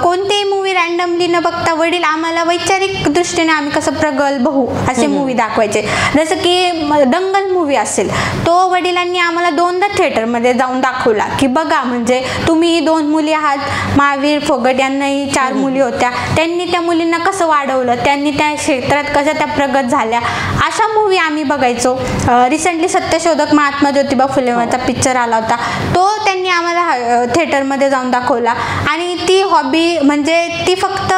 कोणतेही मूवी रँडमली न बघता वडील आम्हाला वैचारिक दृष्टीने आम्ही कसं प्रगल्भ होऊ असे मूवी दाखवायचे. जसं की दंगल मूवी असेल, तो वडिलांनी आम्हाला 2दा थिएटरमध्ये जाऊन दाखवला की बघा, म्हणजे तुम्ही 2 मुली आहात, महावीर फोगट यांनाही 4 मुली होत्या, त्यांनी त्या मुलींना कसं वाढवलं, त्यांनी त्या क्षेत्रात कशा त्या प्रगत झाल्या, अशा मूवी आम्ही बघायचो. रिसेंटली सत्यशोधक महात्मा ज्योतिबा फुलेंचा पिक्चर आला होता, तो त्यांनी आम्हाला थिएटरमध्ये जाऊन दाखवला. आणि ती हॉबी म्हणजे ती फक्त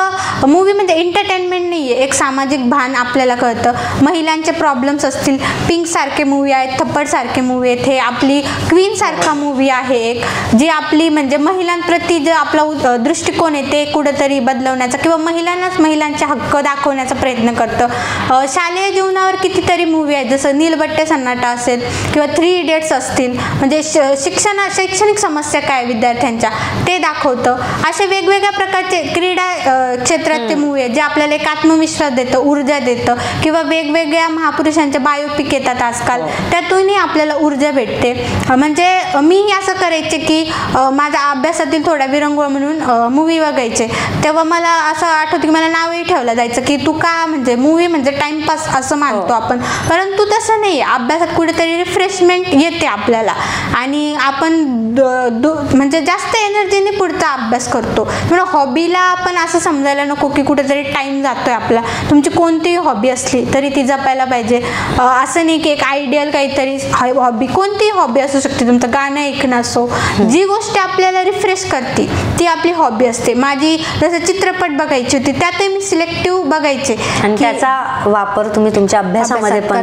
मूवी म्हणजे एंटरटेनमेंट नाही आहे, एक सामाजिक भान आपल्याला कळतं. महिलांचे प्रॉब्लेम्स असतील, पिंक सारखे मूवी आहेत, थप्पड सारखे मूवी आहेत, हे आपली क्वीन सारखा मूवी आहे एक, जी आपली म्हणजे महिलांप्रती जे आपला दृष्टिकोन आहे ते कुठंतरी बदलवण्याचा किंवा महिलांनाच महिलांचे हक्क दाखवण्याचा प्रयत्न करतं. शालेय जीवनावर कितीतरी मूवी आहेत, जसं नीलबट्टे सन्नाटा असेल किंवा 3 इडियट्स असतील, म्हणजे शैक्षणिक समस्या काय विद्यार्थ्यांच्या ते दाखवतं. असे वेगवेगळ्या प्रकारचे क्रीडा क्षेत्रातले मूवी आहेत जे आपल्याला एक आत्मविश्वास देतं, ऊर्जा देतं, किंवा वेगवेगळ्या महापुरुषांचे बायोपिक येतात आजकाल, त्यातूनही आपल्याला ऊर्जा भेटते. म्हणजे मीही असं करायचे की माझ्या अभ्यासातील थोडा विरंगुळा म्हणून मूवी बघायचे. तेव्हा मला असं आठवतं की मला नावही ठेवलं जायचं की तू का, म्हणजे मूवी म्हणजे टाइमपास असं मानतो आपण, परंतु तसं नाही. अभ्यासात कुठेतरी रिफ्रेशमेंट येते आपल्याला आणि आपण म्हणजे जास्त एनर्जीने पुढचा अभ्यास करतो. म्हणून हॉबीला आपण असं समजायला नको की कुठेतरी टाइम जातोय आपला. तुमची कोणतीही हॉबी असली तरी ती जपायला पाहिजे. असं नाही की एक आयडियल काहीतरी हॉबी, कोणतीही हॉबी असू शकते. तुमचं गाणं ऐकणं असो, जी गोष्ट आपल्याला रिफ्रेश करते ती आपली हॉबी असते. माझी जसं चित्रपट बघायची होती, त्यातही मी सिलेक्टिव्ह बघायचे आणि त्याचा वापर तुम्ही तुमच्या अभ्यासामध्ये पण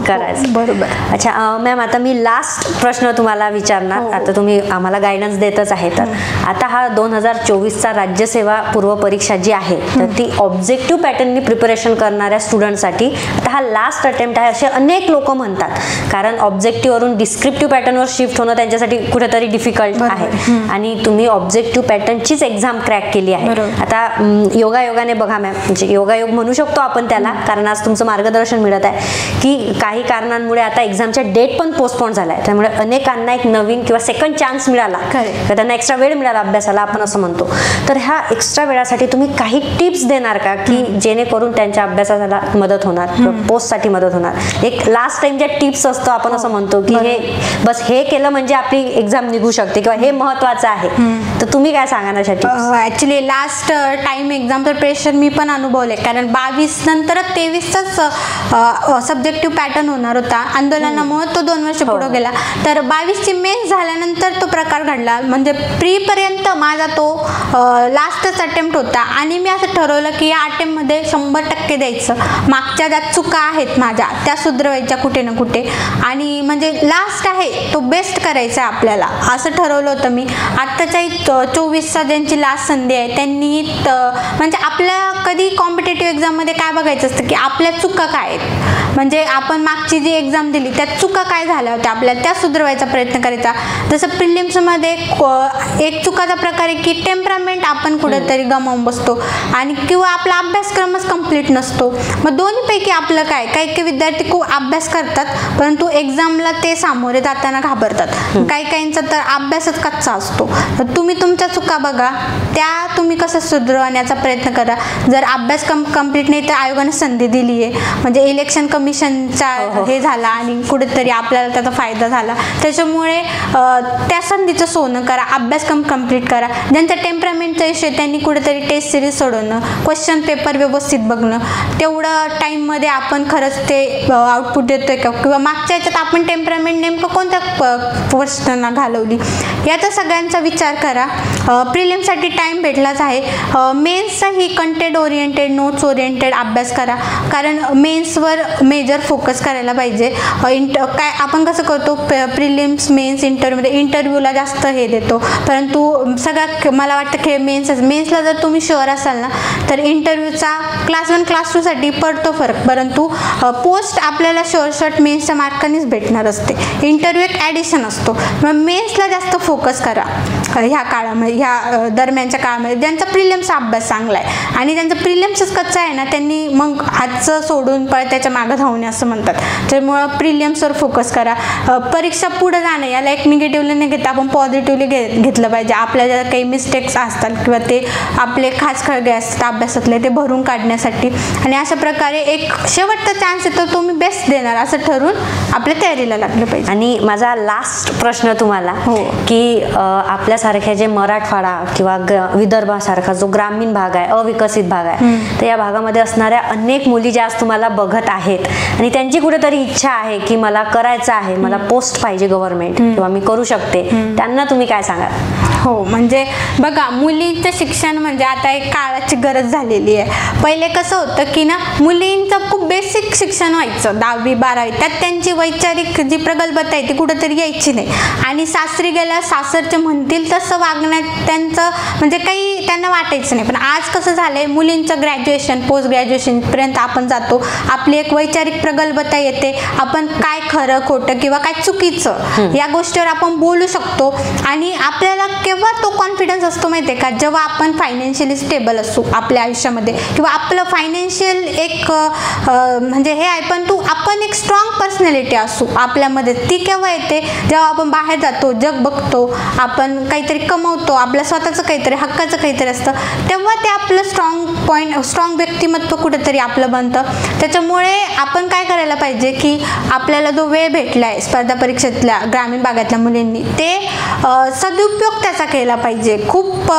करायचा. बरोबर. अच्छा मॅम, आता मी लास्ट प्रश्न तुम्हाला विचारणार. आता तुम्ही आम्हाला गायडन्स देतच आहे, तर आता हा 2024चा राज्यसेवा पूर्व परीक्षा जी आहे तर ती ऑब्जेक्टिव्ह पॅटर्ननी प्रिपरेशन करणाऱ्या स्टुडंटसाठी आता हा लास्ट अटेम्प्ट आहे असे अनेक लोक म्हणतात. कारण ऑब्जेक्टिव्हवरून डिस्क्रिप्टिव्ह पॅटर्नवर शिफ्ट होणं त्यांच्यासाठी कुठेतरी डिफिकल्ट आहे आणि तुम्ही ऑब्जेक्टिव्ह पॅटर्नचीच एक्झाम क्रॅक केली आहे. आता योगायोगाने बघा मॅम, म्हणजे योगायोग म्हणू शकतो आपण त्याला, कारण आज तुमचं मार्गदर्शन मिळत आहे की काही कारणांमुळे आता एक्झामच्या डेट पण पोस्टपोन झाला आहे. त्यामुळे अनेकांना एक नवीन किंवा सेकंड चान्स मिळाला, त्यांना एक्स्ट्रा वेळ मिळाला अभ्यासाला, आपण असं म्हणतो. तर ह्या एक्स्ट्रा वेळासाठी तुम्ही काही टिप्स देणार का की जेणेकरून त्यांच्या अभ्यासाला मदत होणार, पोस्टसाठी मदत होणार? एक लास्ट टाइम ज्या टिप्स असतो आपण असं म्हणतो की हे बस हे केलं म्हणजे आपली एक्झाम निघू शकते किंवा हे महत्वाचं आहे, तर तुम्ही काय सांगणार? Actually last time exam preparation मी पण अनुभवले, कारण 22 नंतर 23चाच सब्जेक्टिव्ह पॅटर्न होणार होता. आंदोलनामुळे तो 2 वर्ष पुढे गेला. तर 22ची मेन्स झाल्यानंतर तो प्रकार घडला. म्हणजे प्रीपर्यंत माझा तो लास्टच अटेम्प्ट होता आणि मी असं ठरवलं की या अटेम्प्टमध्ये 100% द्यायचं. मागच्या ज्या चुका आहेत माझ्या त्या सुधरवायच्या कुठे ना कुठे, आणि म्हणजे लास्ट आहे तो बेस्ट करायचा आहे आपल्याला, असं ठरवलं होतं मी. आत्ताच्याही 24चा ज्यांची लास्ट संधी आहे त्यांनी म्हणजे आपल्या कधी कॉम्पिटेटिव्ह एक्झाममध्ये काय बघायचं असतं की आपल्या चुका काय आहेत, म्हणजे आपण मागची जी एक्झाम दिली त्या चुका काय झाल्या होत्या आपल्याला, त्या सुधारवायचा प्रयत्न करायचा. जसं प्रिलिम्समध्ये एक चुकाचा प्रकार आहे की टेम्परामेंट आपण कुठेतरी गमावून बसतो आणि किंवा आपला अभ्यासक्रमच कंप्लीट नसतो. मग दोन्हीपैकी आपलं काय, काही काही विद्यार्थी खूप अभ्यास करतात परंतु एक्झामला ते सामोरे जाताना घाबरतात. काही काहींचा तर अभ्यासच कच्चा असतो. तर तुम्ही तुमच्या चुका बघा, त्या तुम्ही कसं सुधारवण्याचा प्रयत्न करा. जर अभ्यास कंप्लीट नाही तर आयोगाने संधी दिली आहे, म्हणजे इलेक्शन कमिशनचा हे झाला आणि कुठेतरी आपल्याला त्याचा फायदा झाला, त्याच्यामुळे त्या संधीचं सोनं करा, अभ्यास कंप्लीट करा. ज्यांचा टेम्परामेंटचा इश्यू आहे त्यांनी कुठेतरी टेस्ट सिरीज सोडवणं, क्वेश्चन पेपर व्यवस्थित बघणं, तेवढं टाईममध्ये आपण खरंच ते आउटपुट देतोय का किंवा मागच्या याच्यात आपण टेम्परामेंट नेमकं कोणत्या पर्सनला घालवली याचा सगळ्यांचा विचार करा. प्रिलिम्ससाठी टाईम भेटलाच आहे. मेन्सचाही कंटेंट ओरिएंटेड, नोट्स ओरिएंटेड अभ्यास करा, कारण मेन्सवर मेजर फोकस करायला पाहिजे. काय आपण कसं करतो प्रिलिम्स मेन्स इंटरव्ह्यूमध्ये इंटरव्ह्यूला जास्त हे देतो, परंतु सगळ्यात मला वाटतं की मेन्सला जर तुम्ही शुअर असाल ना तर इंटरव्ह्यूचा क्लास 1 क्लास 2 साठी पडतो फरक, परंतु पोस्ट आपल्याला शॉर्ट मेन्सच्या मार्कांनीच भेटणार असते. इंटरव्ह्यू एक ॲडिशन असतो. मग मेन्सला जास्त फोकस करा ह्या काळामध्ये, ह्या दरम्यानच्या काळामध्ये. ज्यांचा प्रिलिम्सचा अभ्यास चांगला आहे आणि ज्यांचा प्रिलिम्सच कच्चा आहे ना त्यांनी मग हातचं सोडून त्याच्या मागं धावणे असं म्हणतात. त्यामुळं प्रिलिम्सवर फोकस करा. परीक्षा पुढे जाणं याला एक निगेटिव्हली नाही घेता, आपण पॉझिटिव्हली घेतलं पाहिजे. आपल्या ज्या काही मिस्टेक्स असतात किंवा ते आपले खाचखळगे असतात अभ्यासातले ते भरून काढण्यासाठी, आणि अशा प्रकारे एक शेवटचा चान्स येतो तो मी बेस्ट देणार असं ठरवून आपल्या तयारीला लागलं पाहिजे. आणि माझा लास्ट प्रश्न तुम्हाला की आपल्यासारख्या जे मराठवाडा किंवा विदर्भासारखा जो ग्रामीण भाग आहे, अविकसित भाग आहे, तर या भागामध्ये असणाऱ्या अनेक मुली ज्या आज तुम्हाला बघत आहेत आणि त्यांची कुठेतरी इच्छा आहे की मला करायचं आहे, मला पोस्ट पाहिजे गव्हर्नमेंट किंवा मी करू शकते, त्यांना तुम्ही काय सांगाल? हो, म्हणजे बघा मुलींचं शिक्षण म्हणजे आता एक काळाची गरज झालेली आहे. पहिले कसं होतं की ना मुलींचं खूप बेसिक शिक्षण व्हायचं 10वी 12वी, त्यात त्यांची वैचारिक जी प्रगल्भता आहे ती कुठंतरी यायची नाही, आणि सासरी गेल्या सासरचे म्हणतील तसं वागण्यात त्यांचं म्हणजे काही त्यांना वाटायचं नाही. पण आज कसं झालंय मुलींचं ग्रॅज्युएशन पोस्ट ग्रॅज्युएशनपर्यंत आपण जातो, आपली एक वैचारिक प्रगल्भता येते, आपण काय खरं खोटं किंवा काय चुकीचं या गोष्टीवर आपण बोलू शकतो. आणि आपल्याला केव्हा तो कॉन्फिडन्स असतो माहिती आहे का, जेव्हा आपण फायनान्शियली स्टेबल असू आपल्या आयुष्यामध्ये किंवा आपलं फायनान्शियल एक म्हणजे हे आहे, पण आपण एक स्ट्रॉंग पर्सनॅलिटी असू आपल्यामध्ये. ती केव्हा येते जेव्हा आपण बाहेर जातो, जग बघतो, आपण काहीतरी कमवतो, आपलं स्वतःचं काहीतरी हक्काचं काहीतरी असतं, तेव्हा ते आपलं स्ट्रॉंग व्यक्तिमत्व कुठेतरी आपलं बनतं. त्याच्यामुळे आपण काय करायला पाहिजे की आपल्याला जो वेळ भेटला आहे स्पर्धा परीक्षेतल्या ग्रामीण भागातल्या मुलींनी ते सदुपयोग त्याचा केला पाहिजे. खूप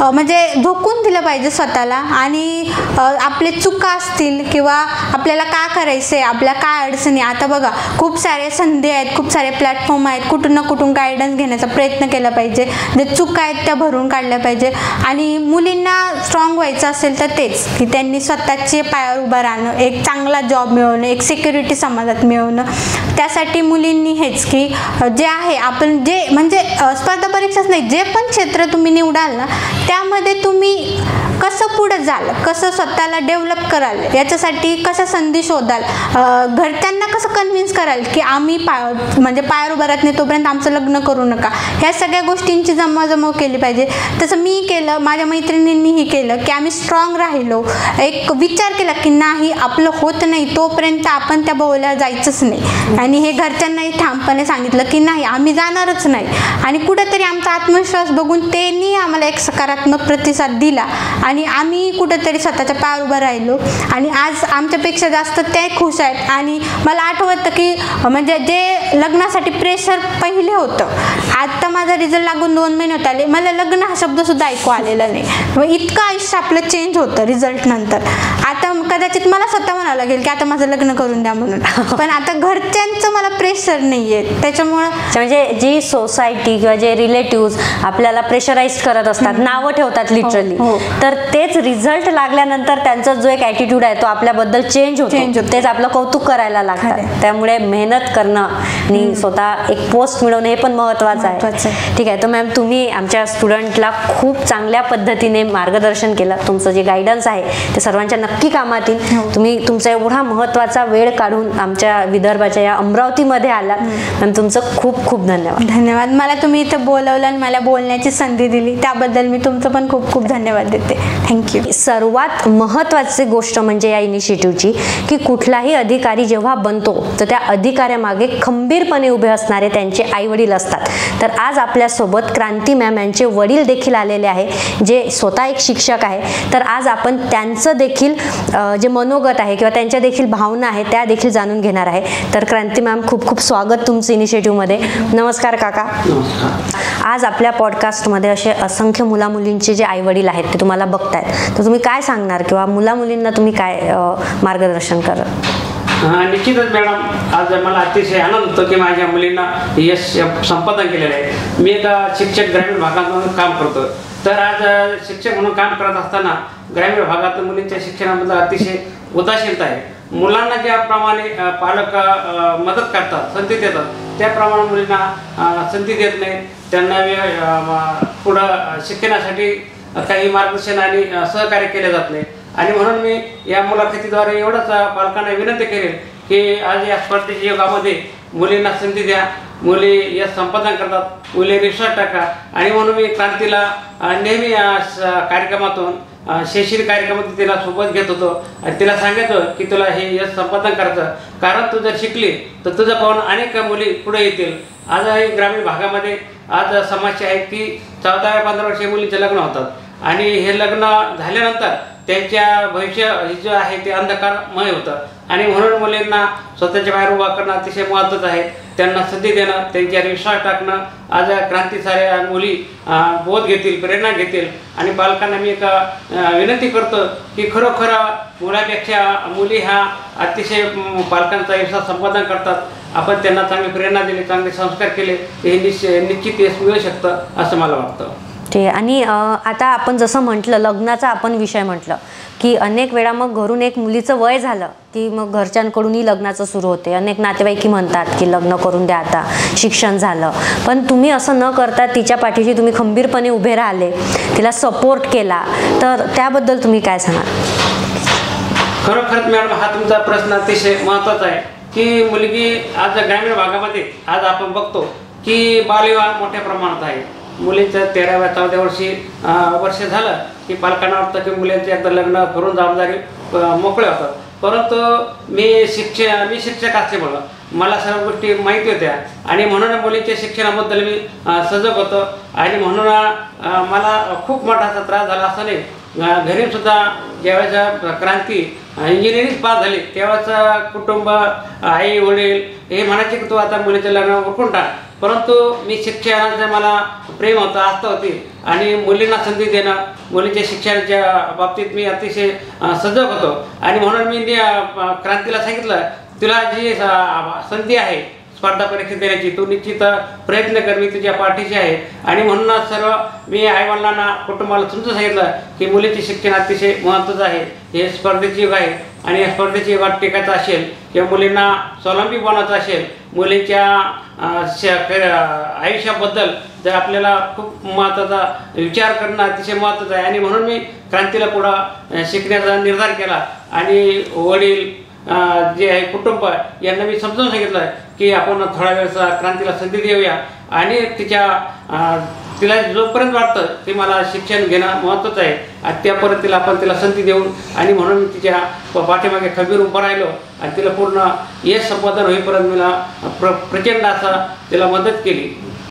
म्हणजे झोकून दिलं पाहिजे स्वतःला, आणि आपले चुका असतील किंवा आपल्याला काय करायचं आहे, आपल्या काय अडचणी, आता बघा खूप सारे संधी आहेत, खूप सारे प्लॅटफॉर्म आहेत, कुठून ना कुठून गायडन्स घेण्याचा प्रयत्न केला पाहिजे, जे चुका आहेत त्या भरून काढल्या पाहिजे. आणि मुलींना स्ट्रॉंग व्हायचं असेल तर तेच की त्यांनी स्वतःचे पायावर उभं राहणं, एक चांगला जॉब मिळवणं, एक सिक्युरिटी समाजात मिळवणं. त्यासाठी मुलींनी हेच की जे आहे आपण जे म्हणजे स्पर्धा परीक्षाच नाही, जे पण क्षेत्र तुम्ही निवडाल ना त्यामध्ये तुम्ही कसं पुढे जाल, कसं स्वतःला डेव्हलप कराल, याच्यासाठी कसं संधी शोधाल, घरच्यांना कसं कन्व्हिन्स कराल की आम्ही म्हणजे पायावर उभं राहत नाही तोपर्यंत आमचं लग्न करू नका, ह्या सगळ्या गोष्टींची जमवाजमव केली पाहिजे. तसं मी केलं, माझ्या मैत्रिणींनीही केलं की आम्ही स्ट्रॉंग राहिलो, एक विचार केला की नाही आपलं होत नाही तोपर्यंत आपण त्या बोलायला जायचंच नाही, आणि हे घरच्यांनाही ठामपणे सांगितलं की नाही आम्ही जाणारच नाही. आणि कुठेतरी आमचा आत्मविश्वास बघून त्यांनी आम्हाला एक सकारात्मक प्रतिसाद दिला आणि आम्ही कुठेतरी स्वतःच्या पायावर उभं राहिलो, आणि आज आमच्यापेक्षा जास्त ते खुश आहेत. आणि मला आठवतं की म्हणजे जे लग्नासाठी प्रेशर पहिले होतं, आता माझा रिझल्ट लागून 2 महिने होत आले, मला लग्न हा शब्द सुद्धा ऐकू आलेला नाही. मग इतकं आयुष्य आपलं चेंज होतं रिझल्ट नंतर. आता कदाचित मला स्वतः म्हणावं लागेल की आता माझं लग्न करून द्या म्हणून, पण आता घरच्यांचं मला प्रेशर नाही आहे. त्याच्यामुळं म्हणजे जी सोसायटी किंवा जे रिलेटिव्ह आपल्याला प्रेशराईज करत असतात, नावं ठेवतात लिटरली, तर तेच रिझल्ट लागल्यानंतर त्यांचा जो एक ॲटिट्यूड आहे तो आपल्याबद्दल चेंज होतो, तेच आपलं कौतुक करायला लागतात. त्यामुळे मेहनत करणं आणि स्वतः एक पोस्ट मिळवणं हे पण महत्त्वाचं आहे. ठीक आहे, तर मॅम तुम्ही आमच्या स्टुडंटला खूप चांगल्या पद्धतीने मार्गदर्शन केलं. तुमचं जे गायडन्स आहे ते सर्वांच्या नक्की कामात येईल. तुम्ही तुमचा एवढा महत्त्वाचा वेळ काढून आमच्या विदर्भाच्या या अमरावतीमध्ये आलात, मॅम तुमचं खूप खूप धन्यवाद. धन्यवाद. मला तुम्ही इथं बोलवलं आणि मला बोलण्याची संधी दिली त्याबद्दल मी तुमचं पण खूप खूप धन्यवाद देते. थँक्यू. सर्वात महत्त्वाची गोष्ट म्हणजे या इनिशिएटिव्हची की कुठलाही अधिकारी जेव्हा बनतो तर त्या अधिकाऱ्यामागे खंबीरपणे उभे असणारे त्यांचे आईवडील असतात. तर आज आपल्यासोबत क्रांती मॅम यांचे वडील देखील आलेले आहे, जे स्वतः एक शिक्षक आहे. तर आज आपण त्यांचं देखील जे मनोगत आहे किंवा त्यांच्या देखील भावना आहेत त्या देखील जाणून घेणार आहे. तर क्रांती मॅम खूप खूप स्वागत तुमचं इनिशिएटिव्हमध्ये. नमस्कार काका. आज आपल्या पॉडकास्टमध्ये असे असंख्य मुलामुलींचे जे आईवडील आहेत ते तुम्हाला बघतायत, तर तुम्ही काय सांगणार किंवा मुलामुलींना तुम्ही काय मार्गदर्शन करत? निश्चितच मॅडम, आज मला अतिशय आनंद होतो की माझ्या मुलींना यश संपादन केलेलं आहे. मी एका शिक्षक ग्रामीण भागातून काम करतो. तर आज शिक्षक म्हणून काम करत असताना ग्रामीण भागात मुलींच्या शिक्षणाबद्दल अतिशय उदासीनता आहे. मुलांना ज्याप्रमाणे पालक मदत करतात, संधी देतात, त्याप्रमाणे मुलींना संधी देत नाही. त्यांना पुढं शिक्षणासाठी काही मार्गदर्शन आणि सहकार्य केले जात नाही. आणि म्हणून मी या मुलाखतीद्वारे एवढंच पालकांना विनंती करेन की आज या स्पर्धेच्या युगामध्ये मुलींना संधी द्या. मुली या संपादन करतात, मुली विश्वास टाका. आणि म्हणून मी क्रांतीला नेहमी कार्यक्रमातून शैक्षणिक कार्यक्रमातून तिला सोबत घेत होतो आणि तिला सांगायचो की तुला हे यश संपादन करायचं, कारण तू जर शिकली तर तुझं पाहून अनेक मुली पुढे येतील. आज ग्रामीण भागामध्ये आज समस्या आहे की 14-15 वर्षीय मुलीचे लग्न होतात आणि हे लग्न झाल्यानंतर त्यांच्या भविष्य जे आहे ते अंधकारमय होतं. आणि म्हणून मुलींना स्वतःच्या बाहेर उभा करणं अतिशय महत्त्वाचं आहे. त्यांना संधी देणं, त्यांच्यावर विश्वास टाकणं. आज क्रांतीसाऱ्या मुली बोध घेतील, प्रेरणा घेतील. आणि पालकांना मी एक विनंती करतो की खरोखर मुलापेक्षा मुली ह्या अतिशय पालकांचा विश्वास संपादन करतात. आपण त्यांना चांगली प्रेरणा दिली, चांगले संस्कार केले, हे निश्चित यश मिळू शकतं असं मला वाटतं. ते आणि आता आपण जसं म्हटलं, लग्नाचा आपण विषय म्हटलं की अनेक वेळा मग घरून एक मुलीचं वय झालं की मग घरच्यांकडूनही लग्नाचं सुरू होते. अनेक नातेवाईकी म्हणतात की लग्न करून द्या, आता शिक्षण झालं. पण तुम्ही असं न करता तिच्या पाठीशी तुम्ही खंबीरपणे उभे राहिले, तिला सपोर्ट केला, तर त्याबद्दल तुम्ही काय सांगाल? खरोखरच मॅडम, हा तुमचा प्रश्न अतिशय महत्त्वाचा आहे की मुलगी आज ग्रामीण भागामध्ये आज आपण बघतो की बालविवाह मोठ्या प्रमाणात आहे. मुलीचं 13व्या-14व्या वर्ष झालं की पालकांना वाटतं की मुलींचं एकदा लग्न करून जबाबदारी मोकळे होतात. परंतु मी शिक्षक असल्यामुळं मला सर्व गोष्टी माहिती होत्या आणि म्हणून मुलींच्या शिक्षणाबद्दल मी सजग होतो. आणि म्हणून मला खूप मोठा त्रास झाला असं नाही. घरी सुद्धा ज्यावेळेस क्रांती इंजिनिअरिंग पास झाली त्यावेळेस कुटुंब, आई वडील हे म्हणायचे की तू आता मुलीचं लग्न उरकून टाक. परंतु मी शिक्षणाचं मला प्रेम होतं, आस्था होती आणि मुलींना संधी देणं, मुलींच्या शिक्षणाच्या बाबतीत मी अतिशय सजग होतो. आणि म्हणून मी क्रांतीला सांगितलं, तुला जी संधी आहे स्पर्धा परीक्षा देण्याची, तू निश्चित प्रयत्न कर, मी तुझ्या पाठीशी आहे. आणि म्हणूनच सर्व मी आईवडिलांना, कुटुंबाला समजून सांगितलं की मुलीचे शिक्षण अतिशय महत्त्वाचं आहे. हे स्पर्धेचे युग आहे आणि या स्पर्धेच्या युगात टिकायचं असेल किंवा मुलींना स्वावलंबी बनवायचं असेल, मुलींच्या आयुष्याबद्दल जर आपल्याला खूप महत्त्वाचा विचार करणं अतिशय महत्त्वाचं आहे. आणि म्हणून मी क्रांतीला पुढं शिकण्याचा निर्धार केला. आणि वडील जे आहे, कुटुंब यांना मी समजून सांगितलं की आपण थोडा वेळचा क्रांतीला संधी देऊया आणि तिला जोपर्यंत वाटतं की मला शिक्षण घेणं महत्त्वाचं आहे त्यापर्यंत तिला संधी देऊन, आणि म्हणून तिच्या पाठीमागे खंबीर उभं राहिलो आणि तिला पूर्ण यश संपादन होईपर्यंत मला प्रचंड असा तिला मदत केली.